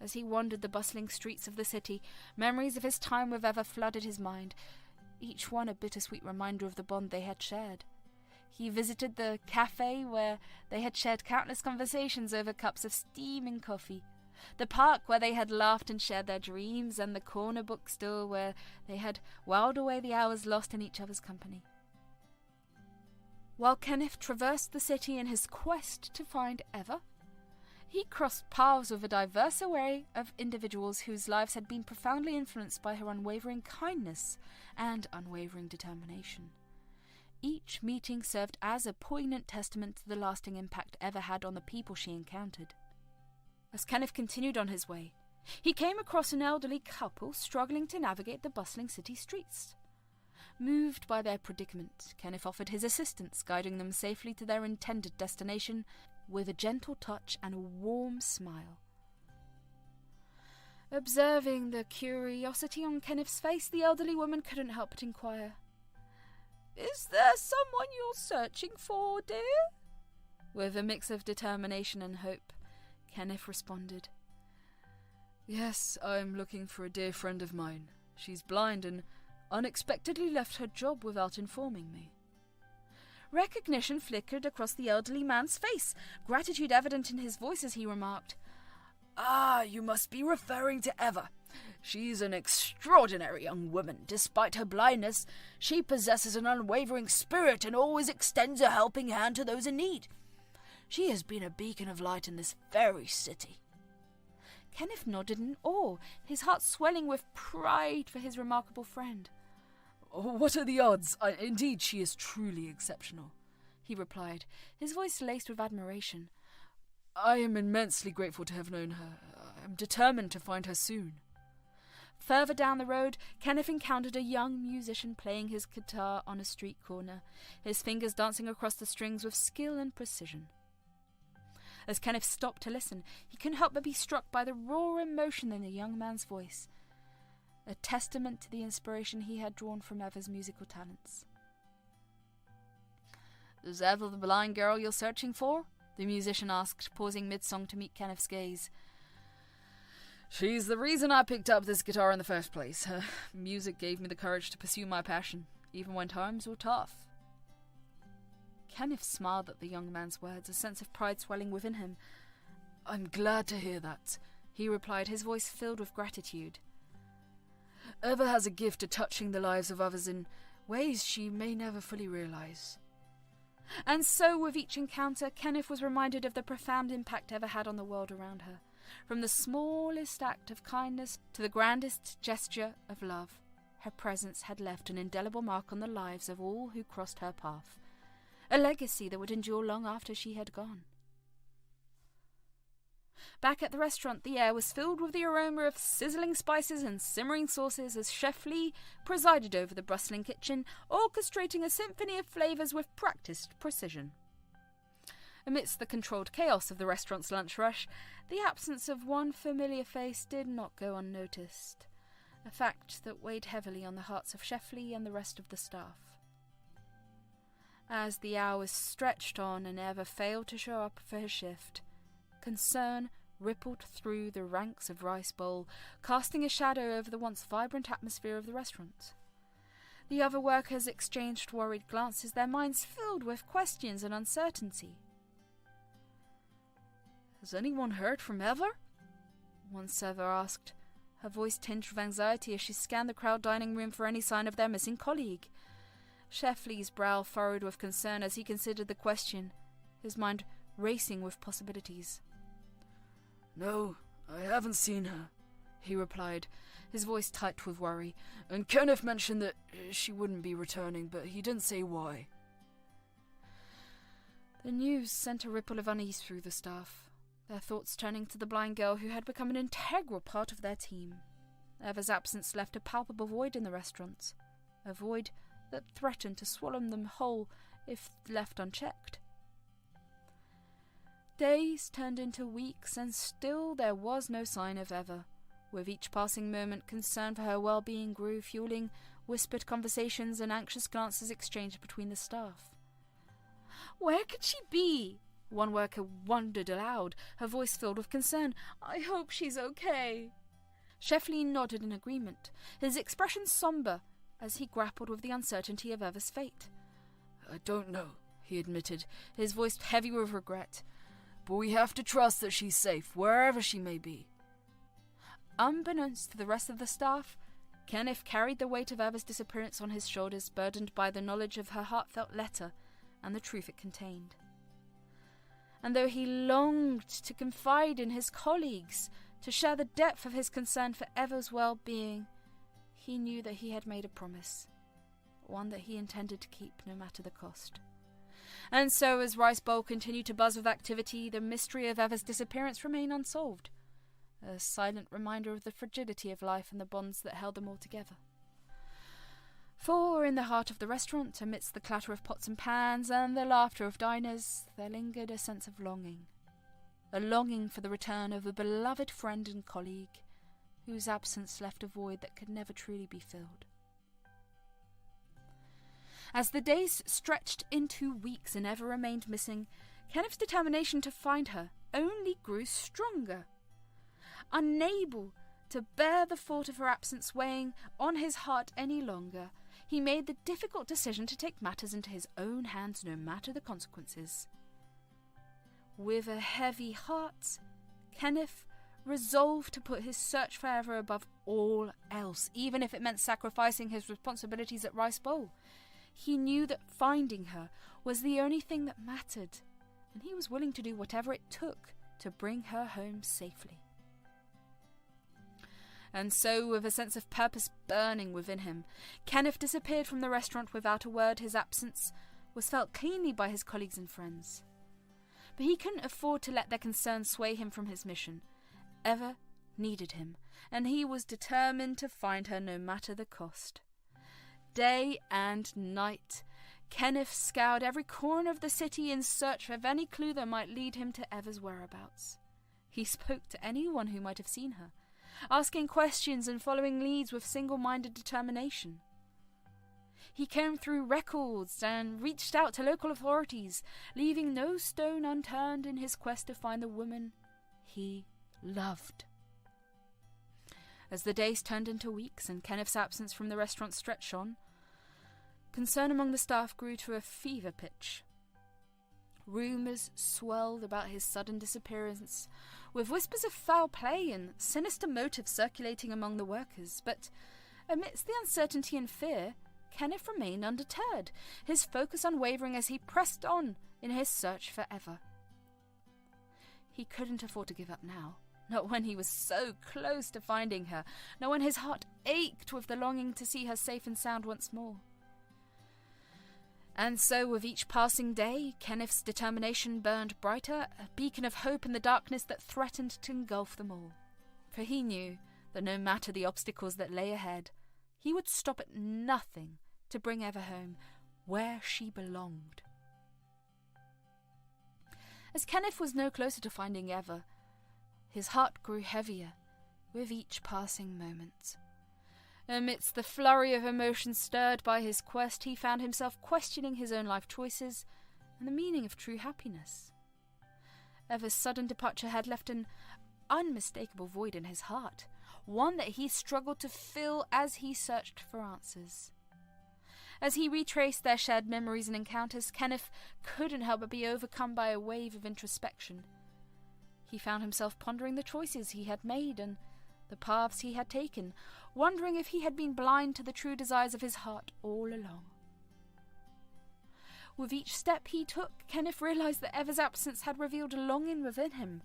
As he wandered the bustling streets of the city, memories of his time with Eva flooded his mind, each one a bittersweet reminder of the bond they had shared. He visited the cafe where they had shared countless conversations over cups of steaming coffee, the park where they had laughed and shared their dreams, and the corner bookstore where they had whiled away the hours lost in each other's company. While Kenneth traversed the city in his quest to find Eva, he crossed paths with a diverse array of individuals whose lives had been profoundly influenced by her unwavering kindness and unwavering determination. Each meeting served as a poignant testament to the lasting impact Eva had on the people she encountered. As Kenneth continued on his way, he came across an elderly couple struggling to navigate the bustling city streets. Moved by their predicament, Kenneth offered his assistance, guiding them safely to their intended destination with a gentle touch and a warm smile. Observing the curiosity on Kenneth's face, the elderly woman couldn't help but inquire, "Is there someone you're searching for, dear?" With a mix of determination and hope, Kenneth responded, "Yes, I'm looking for a dear friend of mine. She's blind and unexpectedly left her job without informing me." Recognition flickered across the elderly man's face, gratitude evident in his voice as he remarked, "Ah, you must be referring to Eva. She's an extraordinary young woman. Despite her blindness, she possesses an unwavering spirit and always extends a helping hand to those in need. She has been a beacon of light in this very city." Kenneth nodded in awe, his heart swelling with pride for his remarkable friend. "What are the odds? Indeed, she is truly exceptional," he replied, his voice laced with admiration. "I am immensely grateful to have known her. I am determined to find her soon." Further down the road, Kenneth encountered a young musician playing his guitar on a street corner, his fingers dancing across the strings with skill and precision. As Kenneth stopped to listen, he couldn't help but be struck by the raw emotion in the young man's voice, a testament to the inspiration he had drawn from Eva's musical talents. "Is Eva the blind girl you're searching for?" the musician asked, pausing mid-song to meet Kenneth's gaze. "She's the reason I picked up this guitar in the first place. Her music gave me the courage to pursue my passion, even when times were tough." Kenneth smiled at the young man's words, a sense of pride swelling within him. "I'm glad to hear that," he replied, his voice filled with gratitude. "Eva has a gift of touching the lives of others in ways she may never fully realize." And so, with each encounter, Kenneth was reminded of the profound impact Eva had on the world around her. From the smallest act of kindness to the grandest gesture of love, her presence had left an indelible mark on the lives of all who crossed her path, a legacy that would endure long after she had gone. Back at the restaurant, the air was filled with the aroma of sizzling spices and simmering sauces as Chef Lee presided over the bustling kitchen, orchestrating a symphony of flavours with practiced precision. Amidst the controlled chaos of the restaurant's lunch rush, the absence of one familiar face did not go unnoticed, a fact that weighed heavily on the hearts of Chef Lee and the rest of the staff. As the hours stretched on and Eva failed to show up for her shift, concern rippled through the ranks of Rice Bowl, casting a shadow over the once vibrant atmosphere of the restaurant. The other workers exchanged worried glances, their minds filled with questions and uncertainty. "Has anyone heard from Eva?" one server asked, her voice tinged with anxiety as she scanned the crowd dining room for any sign of their missing colleague. Chef Lee's brow furrowed with concern as he considered the question, his mind racing with possibilities. "No, I haven't seen her," he replied, his voice tight with worry, "and Kenneth mentioned that she wouldn't be returning, but he didn't say why." The news sent a ripple of unease through the staff, their thoughts turning to the blind girl who had become an integral part of their team. Eva's absence left a palpable void in the restaurant, a void that threatened to swallow them whole if left unchecked. Days turned into weeks, and still there was no sign of Eva. With each passing moment, concern for her well-being grew, fueling whispered conversations and anxious glances exchanged between the staff. "Where could she be?" one worker wondered aloud, her voice filled with concern. "I hope she's okay." Chef Lee nodded in agreement, his expression somber as he grappled with the uncertainty of Eva's fate. "I don't know," he admitted, his voice heavy with regret. "But we have to trust that she's safe, wherever she may be." Unbeknownst to the rest of the staff, Kenneth carried the weight of Eva's disappearance on his shoulders, burdened by the knowledge of her heartfelt letter and the truth it contained. And though he longed to confide in his colleagues, to share the depth of his concern for Eva's well-being, he knew that he had made a promise, one that he intended to keep no matter the cost. And so, as Rice Bowl continued to buzz with activity, the mystery of Eva's disappearance remained unsolved, a silent reminder of the fragility of life and the bonds that held them all together. For in the heart of the restaurant, amidst the clatter of pots and pans and the laughter of diners, there lingered a sense of longing, a longing for the return of a beloved friend and colleague, whose absence left a void that could never truly be filled. As the days stretched into weeks and Eva remained missing, Kenneth's determination to find her only grew stronger. Unable to bear the thought of her absence weighing on his heart any longer, he made the difficult decision to take matters into his own hands no matter the consequences. With a heavy heart, Kenneth resolved to put his search for Eva above all else, even if it meant sacrificing his responsibilities at Rice Bowl. He knew that finding her was the only thing that mattered, and he was willing to do whatever it took to bring her home safely. And so, with a sense of purpose burning within him, Kenneth disappeared from the restaurant without a word. His absence was felt keenly by his colleagues and friends. But he couldn't afford to let their concerns sway him from his mission. Eva needed him, and he was determined to find her no matter the cost. Day and night, Kenneth scoured every corner of the city in search of any clue that might lead him to Eva's whereabouts. He spoke to anyone who might have seen her, asking questions and following leads with single-minded determination. He combed through records and reached out to local authorities, leaving no stone unturned in his quest to find the woman he loved. As the days turned into weeks and Kenneth's absence from the restaurant stretched on, concern among the staff grew to a fever pitch. Rumours swelled about his sudden disappearance, with whispers of foul play and sinister motives circulating among the workers. But amidst the uncertainty and fear, Kenneth remained undeterred, his focus unwavering as he pressed on in his search for Eva. He couldn't afford to give up now, not when he was so close to finding her, not when his heart ached with the longing to see her safe and sound once more. And so, with each passing day, Kenneth's determination burned brighter, a beacon of hope in the darkness that threatened to engulf them all. For he knew that no matter the obstacles that lay ahead, he would stop at nothing to bring Eva home, where she belonged. As Kenneth was no closer to finding Eva, his heart grew heavier with each passing moment. Amidst the flurry of emotions stirred by his quest, he found himself questioning his own life choices and the meaning of true happiness. Eva's sudden departure had left an unmistakable void in his heart, one that he struggled to fill as he searched for answers. As he retraced their shared memories and encounters, Kenneth couldn't help but be overcome by a wave of introspection. He found himself pondering the choices he had made and the paths he had taken, wondering if he had been blind to the true desires of his heart all along. With each step he took, Kenneth realized that Eva's absence had revealed a longing within him,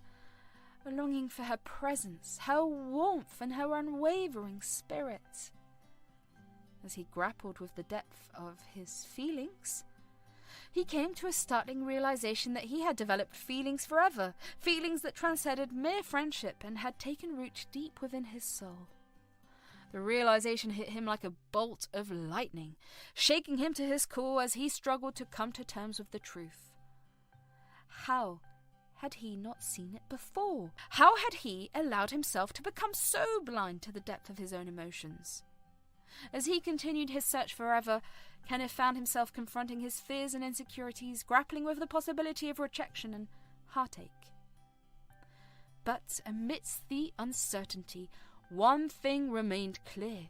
a longing for her presence, her warmth, and her unwavering spirit. As he grappled with the depth of his feelings, he came to a startling realization that he had developed feelings forever, feelings that transcended mere friendship and had taken root deep within his soul. The realization hit him like a bolt of lightning, shaking him to his core as he struggled to come to terms with the truth. How had he not seen it before? How had he allowed himself to become so blind to the depth of his own emotions? As he continued his search for Eva, Kenneth found himself confronting his fears and insecurities, grappling with the possibility of rejection and heartache. But amidst the uncertainty, one thing remained clear.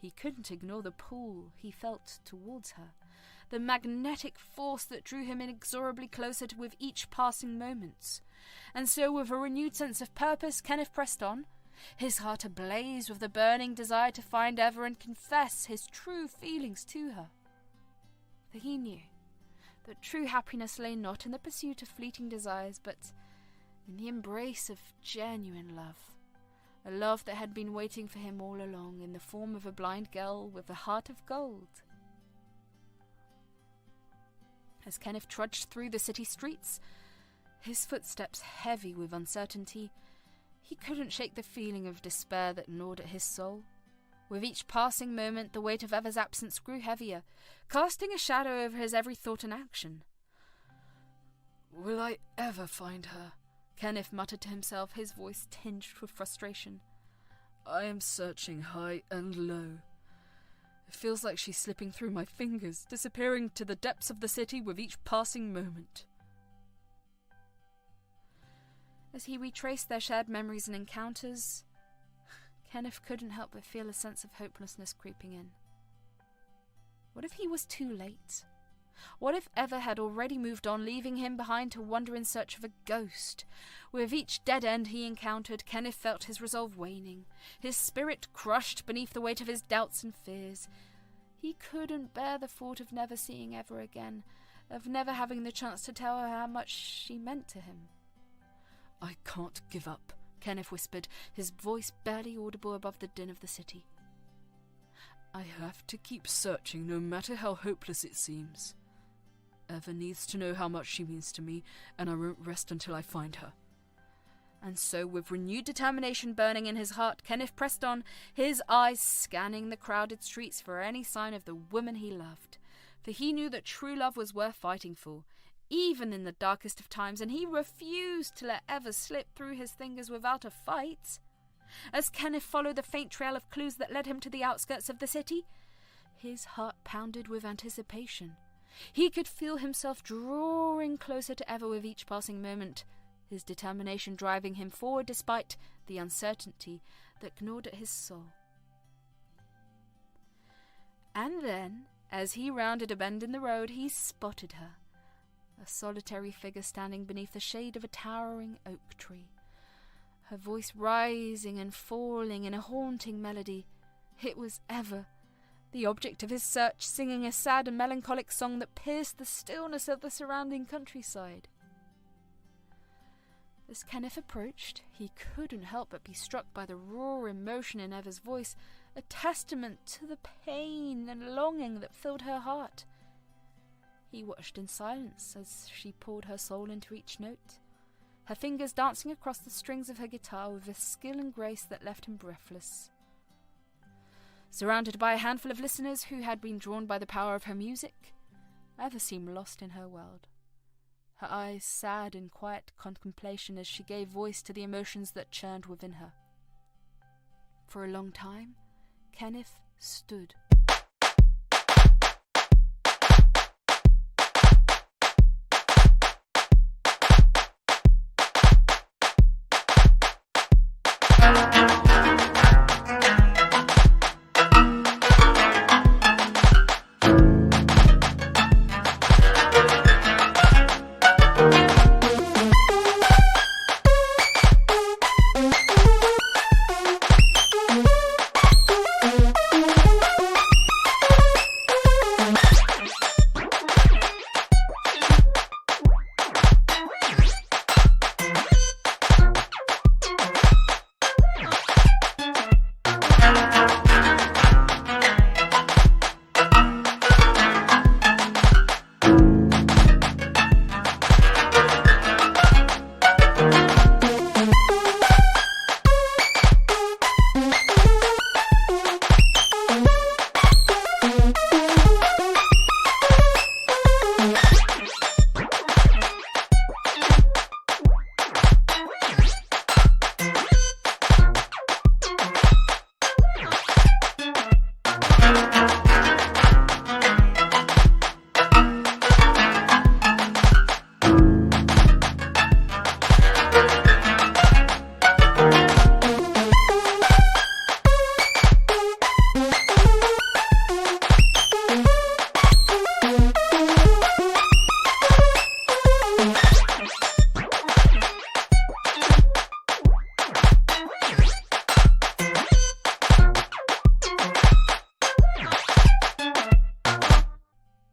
He couldn't ignore the pull he felt towards her, the magnetic force that drew him inexorably closer with each passing moment. And so, with a renewed sense of purpose, Kenneth pressed on, his heart ablaze with the burning desire to find Eva and confess his true feelings to her. For he knew that true happiness lay not in the pursuit of fleeting desires, but in the embrace of genuine love, a love that had been waiting for him all along in the form of a blind girl with a heart of gold. As Kenneth trudged through the city streets, his footsteps heavy with uncertainty, he couldn't shake the feeling of despair that gnawed at his soul. With each passing moment, the weight of Eva's absence grew heavier, casting a shadow over his every thought and action. "Will I ever find her?" Kenneth muttered to himself, his voice tinged with frustration. I am searching high and low. It feels like she's slipping through my fingers, disappearing to the depths of the city with each passing moment. As he retraced their shared memories and encounters, Kenneth couldn't help but feel a sense of hopelessness creeping in. What if he was too late? What if Eva had already moved on, leaving him behind to wander in search of a ghost? With each dead end he encountered, Kenneth felt his resolve waning, his spirit crushed beneath the weight of his doubts and fears. He couldn't bear the thought of never seeing Eva again, of never having the chance to tell her how much she meant to him. I can't give up, Kenneth whispered, his voice barely audible above the din of the city. I have to keep searching, no matter how hopeless it seems. Eva needs to know how much she means to me, and I won't rest until I find her. And so, with renewed determination burning in his heart, Kenneth pressed on, his eyes scanning the crowded streets for any sign of the woman he loved. For he knew that true love was worth fighting for, even in the darkest of times, and he refused to let Eva slip through his fingers without a fight. As Kenneth followed the faint trail of clues that led him to the outskirts of the city, his heart pounded with anticipation. He could feel himself drawing closer to Eva with each passing moment, his determination driving him forward despite the uncertainty that gnawed at his soul. And then, as he rounded a bend in the road, he spotted her, a solitary figure standing beneath the shade of a towering oak tree, her voice rising and falling in a haunting melody. It was Eva, the object of his search, singing a sad and melancholic song that pierced the stillness of the surrounding countryside. As Kenneth approached, he couldn't help but be struck by the raw emotion in Eva's voice, a testament to the pain and longing that filled her heart. He watched in silence as she poured her soul into each note, her fingers dancing across the strings of her guitar with a skill and grace that left him breathless. Surrounded by a handful of listeners who had been drawn by the power of her music, Eva seemed lost in her world, her eyes sad in quiet contemplation as she gave voice to the emotions that churned within her. For a long time, Kenneth stood.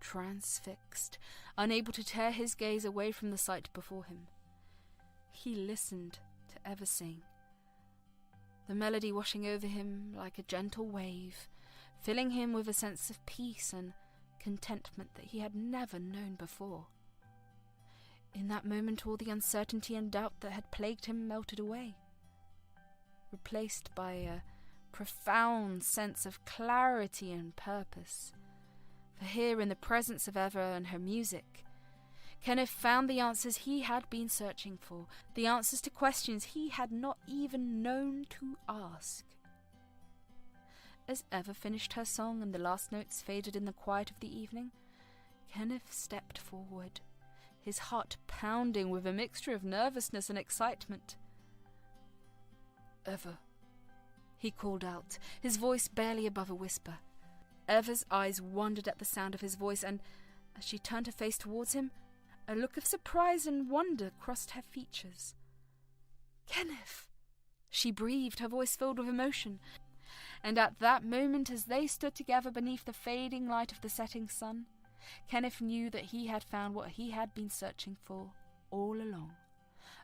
Transfixed, unable to tear his gaze away from the sight before him, he listened to Eva sing, the melody washing over him like a gentle wave, filling him with a sense of peace and contentment that he had never known before. In that moment, all the uncertainty and doubt that had plagued him melted away, replaced by a profound sense of clarity and purpose. For here, in the presence of Eva and her music, Kenneth found the answers he had been searching for, the answers to questions he had not even known to ask. As Eva finished her song and the last notes faded in the quiet of the evening, Kenneth stepped forward, his heart pounding with a mixture of nervousness and excitement. "Eva," he called out, his voice barely above a whisper. Eva's eyes wandered at the sound of his voice, and as she turned her face towards him, a look of surprise and wonder crossed her features. "Kenneth!" she breathed, her voice filled with emotion. And at that moment, as they stood together beneath the fading light of the setting sun, Kenneth knew that he had found what he had been searching for all along.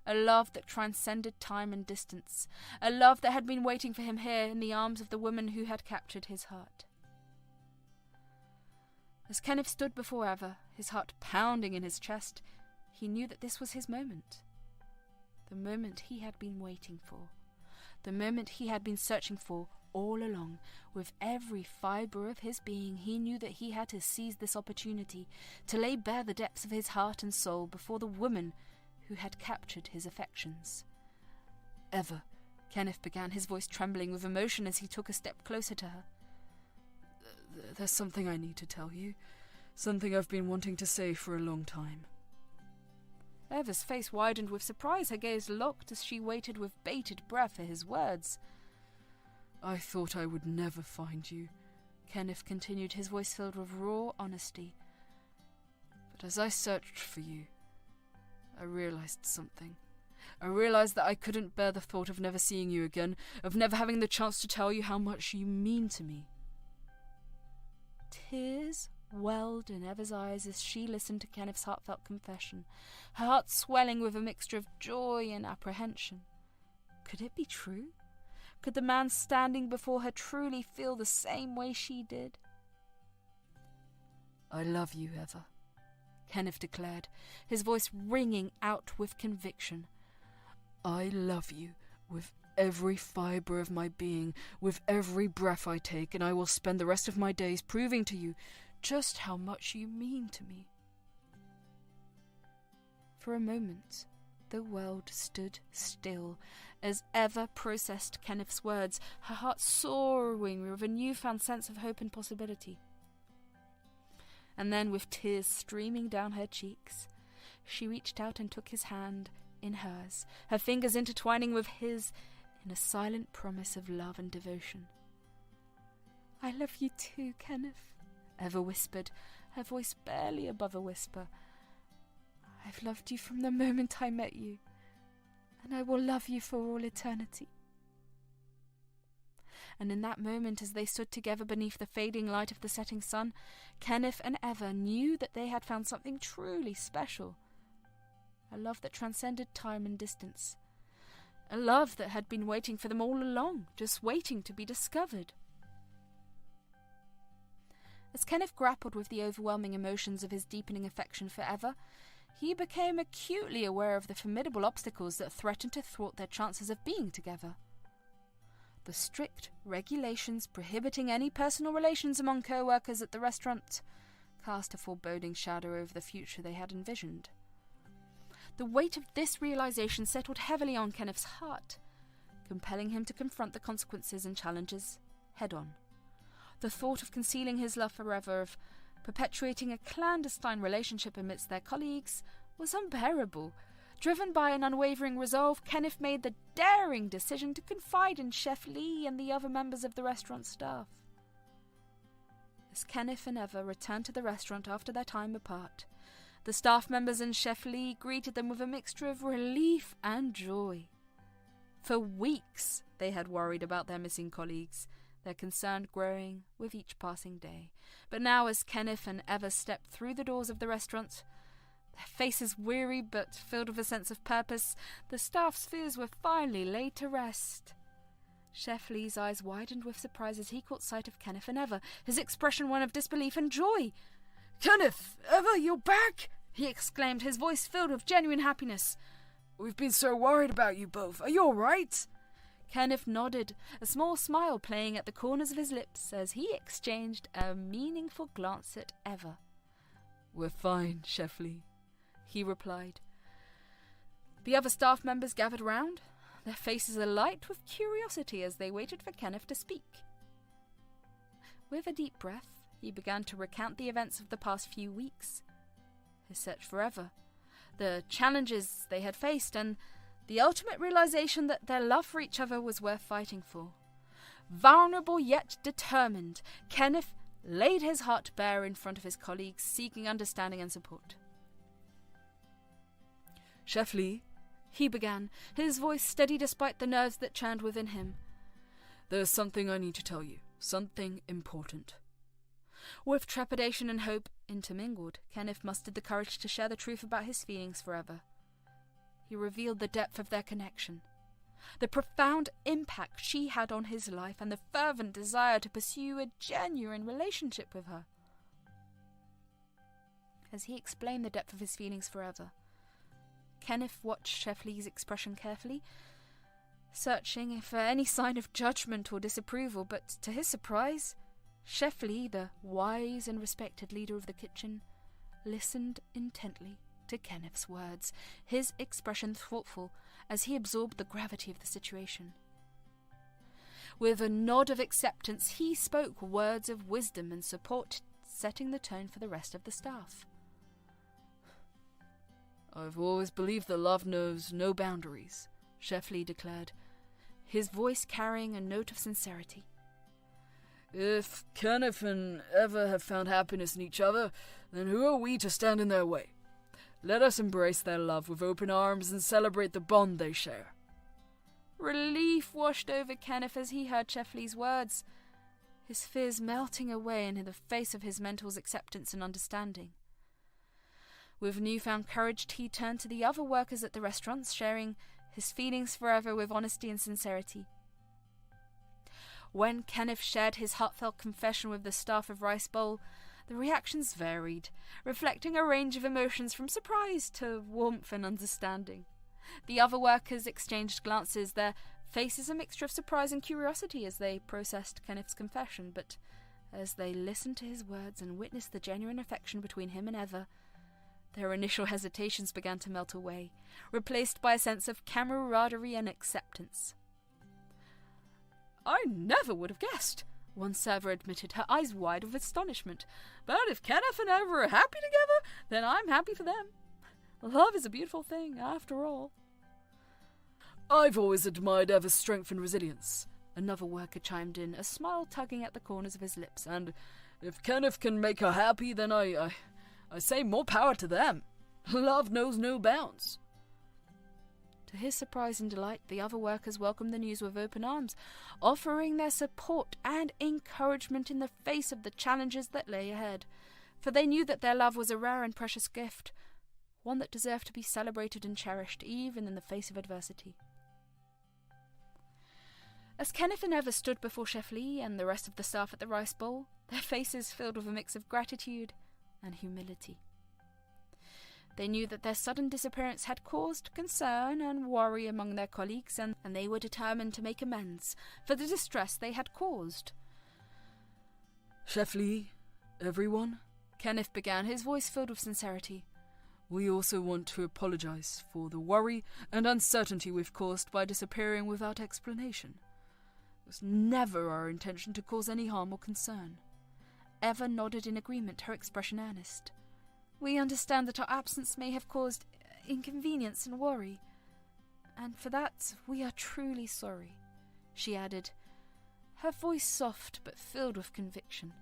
A love that transcended time and distance. A love that had been waiting for him here in the arms of the woman who had captured his heart. As Kenneth stood before Eva, his heart pounding in his chest, he knew that this was his moment. The moment he had been waiting for. The moment he had been searching for all along. With every fibre of his being, he knew that he had to seize this opportunity to lay bare the depths of his heart and soul before the woman who had captured his affections. "Eva," Kenneth began, his voice trembling with emotion as he took a step closer to her. "There's something I need to tell you. Something I've been wanting to say for a long time." Eva's face widened with surprise, her gaze locked as she waited with bated breath for his words. "I thought I would never find you," Kenneth continued, his voice filled with raw honesty. "But as I searched for you, I realized something. I realized that I couldn't bear the thought of never seeing you again, of never having the chance to tell you how much you mean to me." Tears welled in Eva's eyes as she listened to Kenneth's heartfelt confession, her heart swelling with a mixture of joy and apprehension. Could it be true? Could the man standing before her truly feel the same way she did? "I love you, Eva," Kenneth declared, his voice ringing out with conviction. "I love you with every fibre of my being, with every breath I take, and I will spend the rest of my days proving to you just how much you mean to me." For a moment, the world stood still as Eva processed Kenneth's words, her heart soaring with a newfound sense of hope and possibility. And then, with tears streaming down her cheeks, she reached out and took his hand in hers, her fingers intertwining with his in a silent promise of love and devotion. "I love you too, Kenneth," Eva whispered, her voice barely above a whisper. "I've loved you from the moment I met you, and I will love you for all eternity." And in that moment, as they stood together beneath the fading light of the setting sun, Kenneth and Eva knew that they had found something truly special. A love that transcended time and distance. A love that had been waiting for them all along, just waiting to be discovered. As Kenneth grappled with the overwhelming emotions of his deepening affection for Eva, he became acutely aware of the formidable obstacles that threatened to thwart their chances of being together. The strict regulations prohibiting any personal relations among co-workers at the restaurant cast a foreboding shadow over the future they had envisioned. The weight of this realization settled heavily on Kenneth's heart, compelling him to confront the consequences and challenges head-on. The thought of concealing his love forever, of perpetuating a clandestine relationship amidst their colleagues, was unbearable. Driven by an unwavering resolve, Kenneth made the daring decision to confide in Chef Lee and the other members of the restaurant staff. As Kenneth and Eva returned to the restaurant after their time apart, the staff members and Chef Lee greeted them with a mixture of relief and joy. For weeks they had worried about their missing colleagues, their concern growing with each passing day. But now, as Kenneth and Eva stepped through the doors of the restaurant, their faces weary but filled with a sense of purpose, the staff's fears were finally laid to rest. Chef Lee's eyes widened with surprise as he caught sight of Kenneth and Eva, his expression one of disbelief and joy. "Kenneth, Eva, you're back!" he exclaimed, his voice filled with genuine happiness. "We've been so worried about you both. Are you all right?" Kenneth nodded, a small smile playing at the corners of his lips as he exchanged a meaningful glance at Eva. "We're fine, Chef Lee," he replied. The other staff members gathered round, their faces alight with curiosity as they waited for Kenneth to speak. With a deep breath, he began to recount the events of the past few weeks. His search for Eva, the challenges they had faced, and the ultimate realization that their love for each other was worth fighting for. Vulnerable yet determined, Kenneth laid his heart bare in front of his colleagues, seeking understanding and support. Chef Lee, he began, his voice steady despite the nerves that churned within him. There's something I need to tell you. Something important. With trepidation and hope intermingled, Kenneth mustered the courage to share the truth about his feelings for Eva. He revealed the depth of their connection, the profound impact she had on his life, and the fervent desire to pursue a genuine relationship with her. As he explained the depth of his feelings for Eva, Kenneth watched Chef Lee's expression carefully, searching for any sign of judgment or disapproval, but to his surprise, Chef Lee, the wise and respected leader of the kitchen, listened intently to Kenneth's words, his expression thoughtful as he absorbed the gravity of the situation. With a nod of acceptance, he spoke words of wisdom and support, setting the tone for the rest of the staff. I've always believed that love knows no boundaries, Chef Lee declared, his voice carrying a note of sincerity. If Kenneth and Eva have found happiness in each other, then who are we to stand in their way? Let us embrace their love with open arms and celebrate the bond they share. Relief washed over Kenneth as he heard Chef Lee's words, his fears melting away in the face of his mentor's acceptance and understanding. With newfound courage, he turned to the other workers at the restaurants, sharing his feelings for Eva with honesty and sincerity. When Kenneth shared his heartfelt confession with the staff of Rice Bowl, the reactions varied, reflecting a range of emotions from surprise to warmth and understanding. The other workers exchanged glances, their faces a mixture of surprise and curiosity as they processed Kenneth's confession, but as they listened to his words and witnessed the genuine affection between him and Eva, their initial hesitations began to melt away, replaced by a sense of camaraderie and acceptance. I never would have guessed, one server admitted, her eyes wide with astonishment. But if Kenneth and Eva are happy together, then I'm happy for them. Love is a beautiful thing, after all. I've always admired Eva's strength and resilience, another worker chimed in, a smile tugging at the corners of his lips. And if Kenneth can make her happy, then I say more power to them. Love knows no bounds. To his surprise and delight, the other workers welcomed the news with open arms, offering their support and encouragement in the face of the challenges that lay ahead, for they knew that their love was a rare and precious gift, one that deserved to be celebrated and cherished even in the face of adversity. As Kenneth and Eva stood before Chef Lee and the rest of the staff at the Rice Bowl, their faces filled with a mix of gratitude and humility. They knew that their sudden disappearance had caused concern and worry among their colleagues, and they were determined to make amends for the distress they had caused. Chef Lee, everyone, Kenneth began, his voice filled with sincerity. We also want to apologize for the worry and uncertainty we've caused by disappearing without explanation. It was never our intention to cause any harm or concern. Eva nodded in agreement, her expression earnest. We understand that our absence may have caused inconvenience and worry, and for that we are truly sorry, she added, her voice soft but filled with conviction.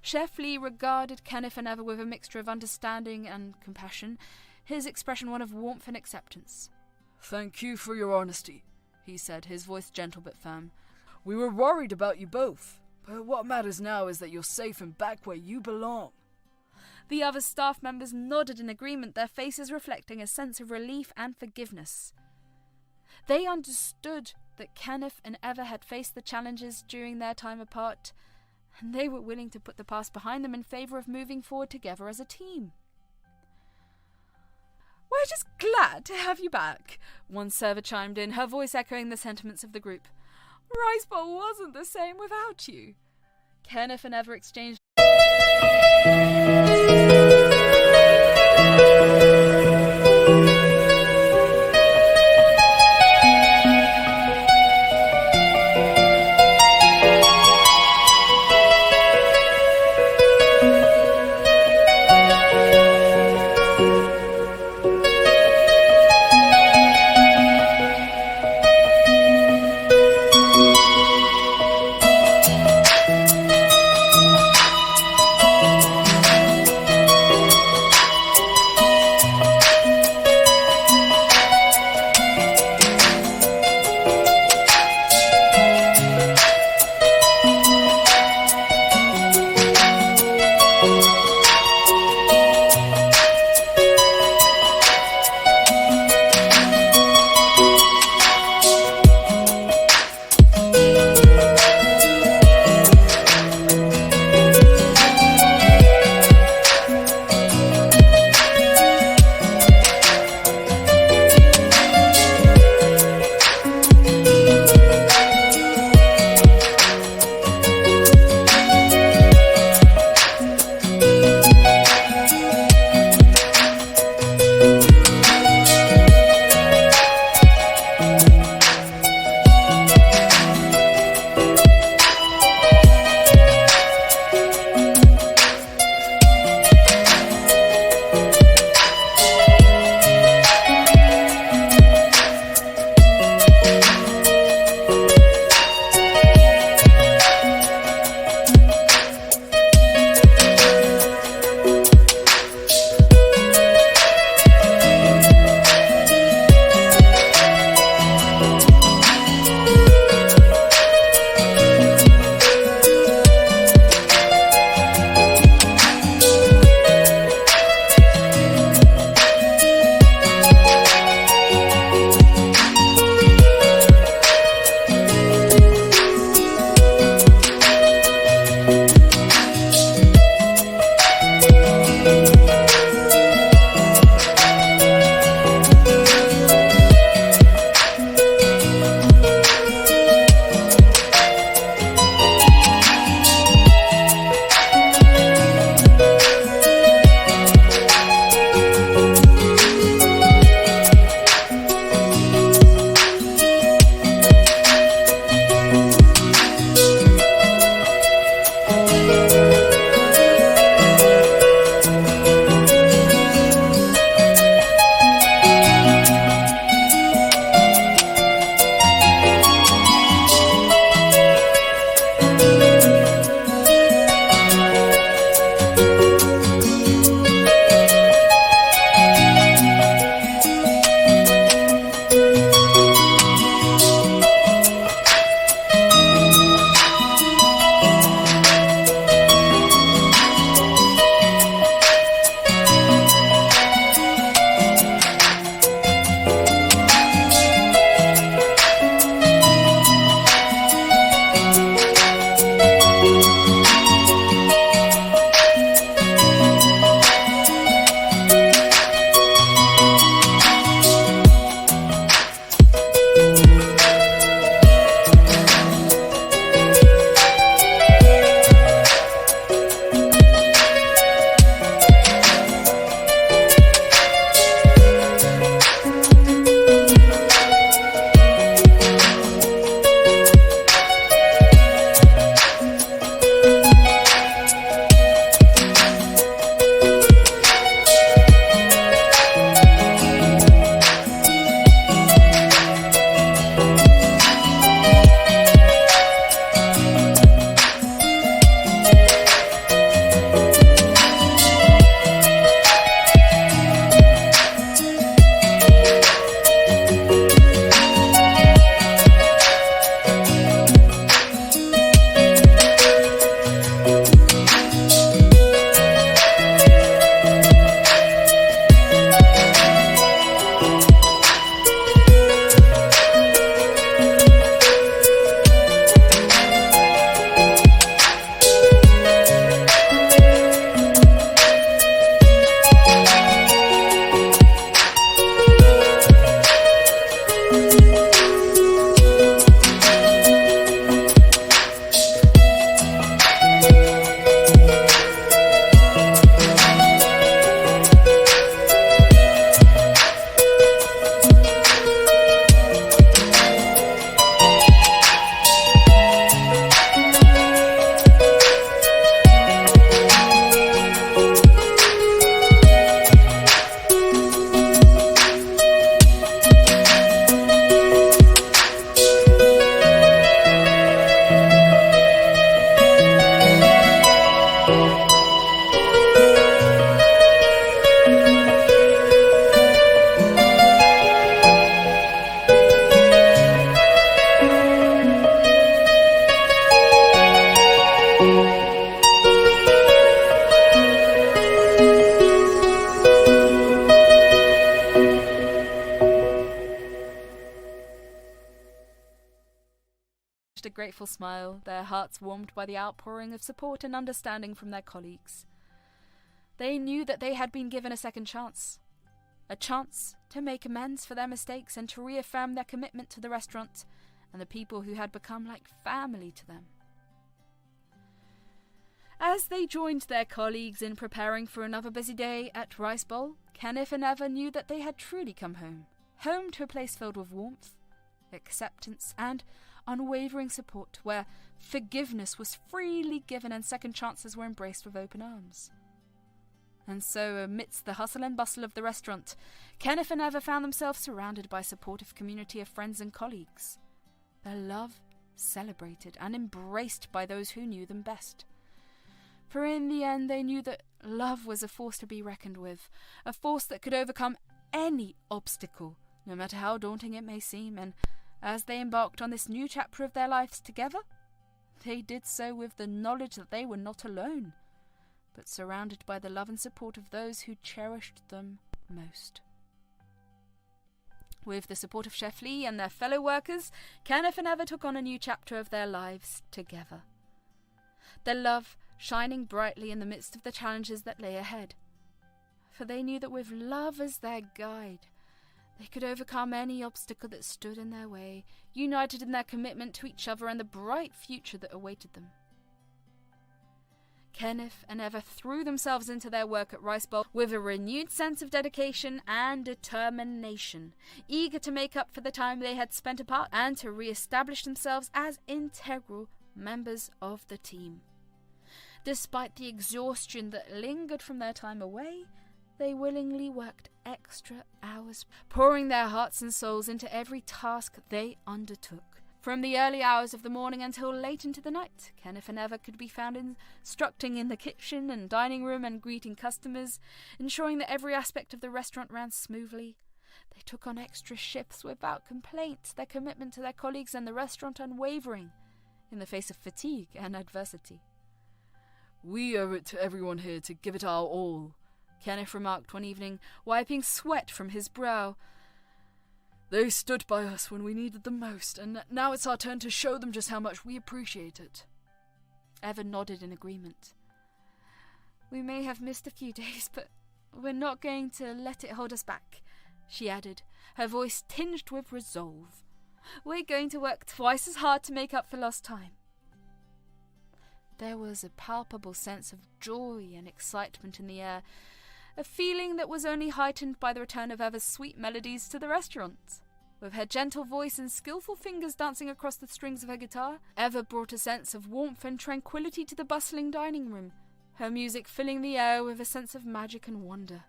Chef Lee regarded Kenneth and Eva with a mixture of understanding and compassion, his expression one of warmth and acceptance. Thank you for your honesty, he said, his voice gentle but firm. We were worried about you both, but what matters now is that you're safe and back where you belong. The other staff members nodded in agreement, their faces reflecting a sense of relief and forgiveness. They understood that Kenneth and Eva had faced the challenges during their time apart, and they were willing to put the past behind them in favour of moving forward together as a team. We're just glad to have you back, one server chimed in, her voice echoing the sentiments of the group. Rice Bowl wasn't the same without you. Kenneth and Eva exchanged grateful smile, their hearts warmed by the outpouring of support and understanding from their colleagues. They knew that they had been given a second chance. A chance to make amends for their mistakes and to reaffirm their commitment to the restaurant and the people who had become like family to them. As they joined their colleagues in preparing for another busy day at Rice Bowl, Kenneth and Eva knew that they had truly come home. Home to a place filled with warmth, acceptance, and unwavering support, where forgiveness was freely given and second chances were embraced with open arms. And so, amidst the hustle and bustle of the restaurant, Kenneth and Eva found themselves surrounded by a supportive community of friends and colleagues. Their love celebrated and embraced by those who knew them best. For in the end they knew that love was a force to be reckoned with, a force that could overcome any obstacle, no matter how daunting it may seem, and as they embarked on this new chapter of their lives together, they did so with the knowledge that they were not alone, but surrounded by the love and support of those who cherished them most. With the support of Chef Lee and their fellow workers, Kenneth and Eva took on a new chapter of their lives together. Their love shining brightly in the midst of the challenges that lay ahead. For they knew that with love as their guide, they could overcome any obstacle that stood in their way, united in their commitment to each other and the bright future that awaited them. Kenneth and Eva threw themselves into their work at Rice Bowl with a renewed sense of dedication and determination, eager to make up for the time they had spent apart and to re-establish themselves as integral members of the team. Despite the exhaustion that lingered from their time away, they willingly worked extra hours, pouring their hearts and souls into every task they undertook. From the early hours of the morning until late into the night, Kenneth and Eva could be found instructing in the kitchen and dining room and greeting customers, ensuring that every aspect of the restaurant ran smoothly. They took on extra shifts without complaint, their commitment to their colleagues and the restaurant unwavering in the face of fatigue and adversity. "We owe it to everyone here to give it our all," Kenneth remarked one evening, wiping sweat from his brow. "They stood by us when we needed them most, and now it's our turn to show them just how much we appreciate it." Eva nodded in agreement. "We may have missed a few days, but we're not going to let it hold us back," she added, her voice tinged with resolve. "We're going to work twice as hard to make up for lost time." There was a palpable sense of joy and excitement in the air, a feeling that was only heightened by the return of Eva's sweet melodies to the restaurant. With her gentle voice and skillful fingers dancing across the strings of her guitar, Eva brought a sense of warmth and tranquility to the bustling dining room, her music filling the air with a sense of magic and wonder.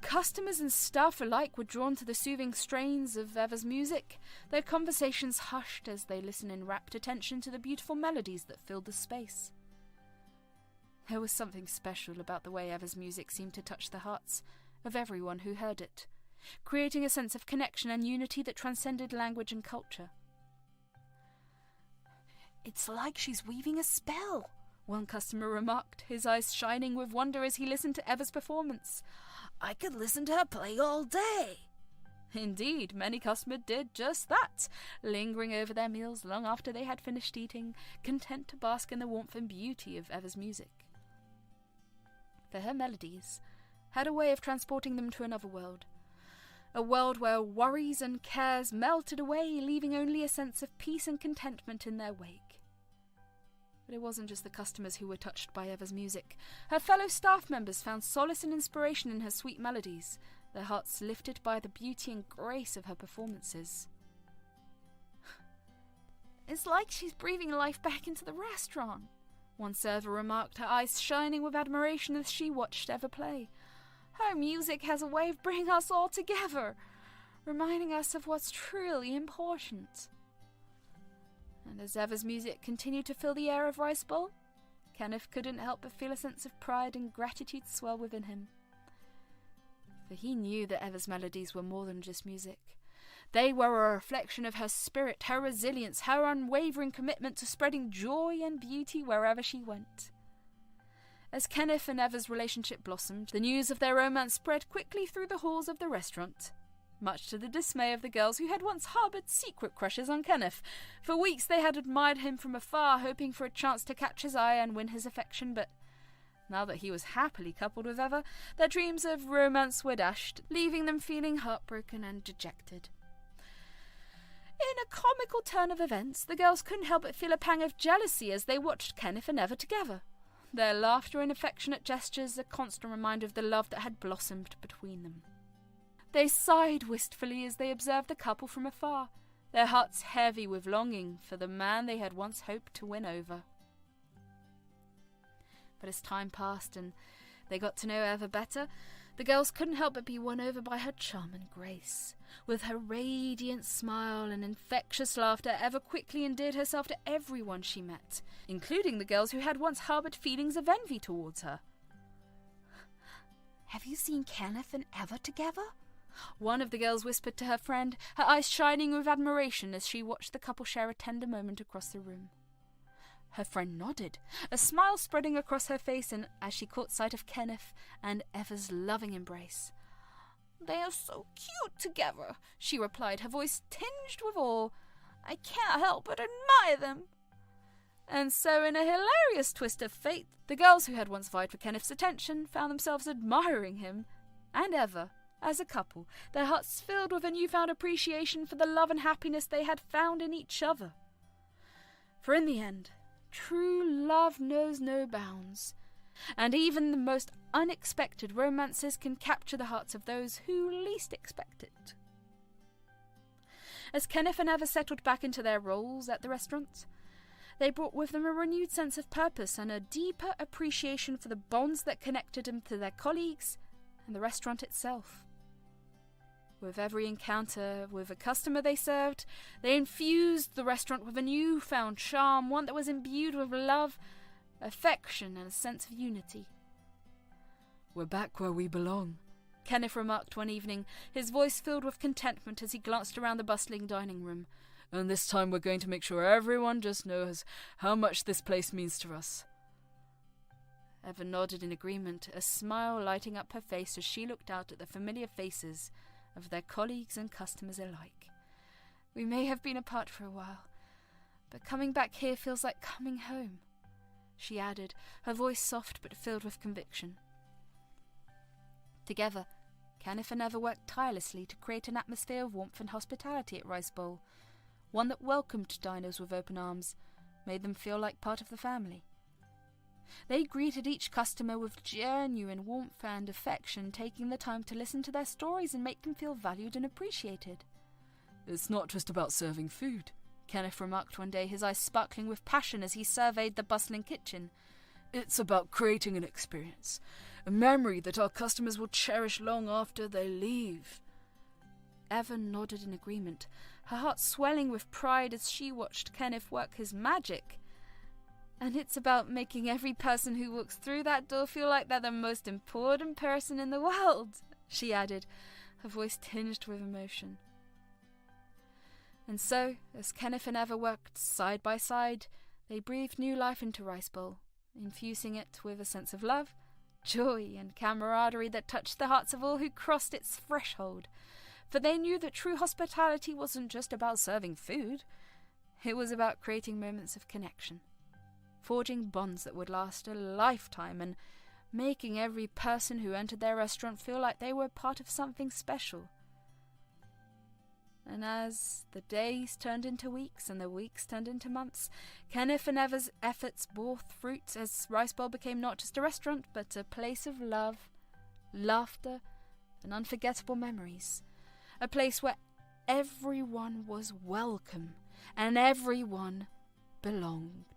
Customers and staff alike were drawn to the soothing strains of Eva's music, their conversations hushed as they listened in rapt attention to the beautiful melodies that filled the space. There was something special about the way Eva's music seemed to touch the hearts of everyone who heard it, creating a sense of connection and unity that transcended language and culture. "It's like she's weaving a spell," one customer remarked, his eyes shining with wonder as he listened to Eva's performance. "I could listen to her play all day." Indeed, many customers did just that, lingering over their meals long after they had finished eating, content to bask in the warmth and beauty of Eva's music. For her melodies had a way of transporting them to another world, a world where worries and cares melted away, leaving only a sense of peace and contentment in their wake. But it wasn't just the customers who were touched by Eva's music. Her fellow staff members found solace and inspiration in her sweet melodies, their hearts lifted by the beauty and grace of her performances. "It's like she's breathing life back into the restaurant," one server remarked, her eyes shining with admiration as she watched Eva play. "Her music has a way of bringing us all together, reminding us of what's truly important." And as Eva's music continued to fill the air of Rice Bowl, Kenneth couldn't help but feel a sense of pride and gratitude swell within him. For he knew that Eva's melodies were more than just music. They were a reflection of her spirit, her resilience, her unwavering commitment to spreading joy and beauty wherever she went. As Kenneth and Eva's relationship blossomed, the news of their romance spread quickly through the halls of the restaurant. much to the dismay of the girls who had once harboured secret crushes on Kenneth. For weeks they had admired him from afar, hoping for a chance to catch his eye and win his affection, but now that he was happily coupled with Eva, their dreams of romance were dashed, leaving them feeling heartbroken and dejected. In a comical turn of events, the girls couldn't help but feel a pang of jealousy as they watched Kenneth and Eva together. Their laughter and affectionate gestures a constant reminder of the love that had blossomed between them. They sighed wistfully as they observed the couple from afar, their hearts heavy with longing for the man they had once hoped to win over. But as time passed and they got to know Eva better, the girls couldn't help but be won over by her charm and grace. With her radiant smile and infectious laughter, Eva quickly endeared herself to everyone she met, including the girls who had once harboured feelings of envy towards her. "Have you seen Kenneth and Eva together?" one of the girls whispered to her friend, her eyes shining with admiration as she watched the couple share a tender moment across the room. Her friend nodded, a smile spreading across her face as she caught sight of Kenneth and Eva's loving embrace. "They are so cute together," she replied, her voice tinged with awe. "I can't help but admire them." And so, in a hilarious twist of fate, the girls who had once vied for Kenneth's attention found themselves admiring him and Eva as a couple, their hearts filled with a newfound appreciation for the love and happiness they had found in each other. For in the end, true love knows no bounds, and even the most unexpected romances can capture the hearts of those who least expect it. As Kenneth and Eva settled back into their roles at the restaurant, they brought with them a renewed sense of purpose and a deeper appreciation for the bonds that connected them to their colleagues and the restaurant itself. With every encounter with a customer they served, they infused the restaurant with a newfound charm, one that was imbued with love, affection, and a sense of unity. "We're back where we belong," Kenneth remarked one evening, his voice filled with contentment as he glanced around the bustling dining room. "And this time we're going to make sure everyone just knows how much this place means to us." Eva nodded in agreement, a smile lighting up her face as she looked out at the familiar faces of their colleagues and customers alike. "We may have been apart for a while, but coming back here feels like coming home," she added, her voice soft but filled with conviction. Together, Kenneth and Eva worked tirelessly to create an atmosphere of warmth and hospitality at Rice Bowl, one that welcomed diners with open arms, made them feel like part of the family. They greeted each customer with genuine warmth and affection, taking the time to listen to their stories and make them feel valued and appreciated. "It's not just about serving food," Kenneth remarked one day, his eyes sparkling with passion as he surveyed the bustling kitchen. "It's about creating an experience, a memory that our customers will cherish long after they leave." Eva nodded in agreement, her heart swelling with pride as she watched Kenneth work his magic. "And it's about making every person who walks through that door feel like they're the most important person in the world," she added, her voice tinged with emotion. And so, as Kenneth and Eva worked side by side, they breathed new life into Rice Bowl, infusing it with a sense of love, joy, and camaraderie that touched the hearts of all who crossed its threshold. For they knew that true hospitality wasn't just about serving food, it was about creating moments of connection, forging bonds that would last a lifetime, and making every person who entered their restaurant feel like they were part of something special. And as the days turned into weeks and the weeks turned into months, Kenneth and Eva's efforts bore fruit as Rice Bowl became not just a restaurant, but a place of love, laughter, and unforgettable memories. A place where everyone was welcome and everyone belonged.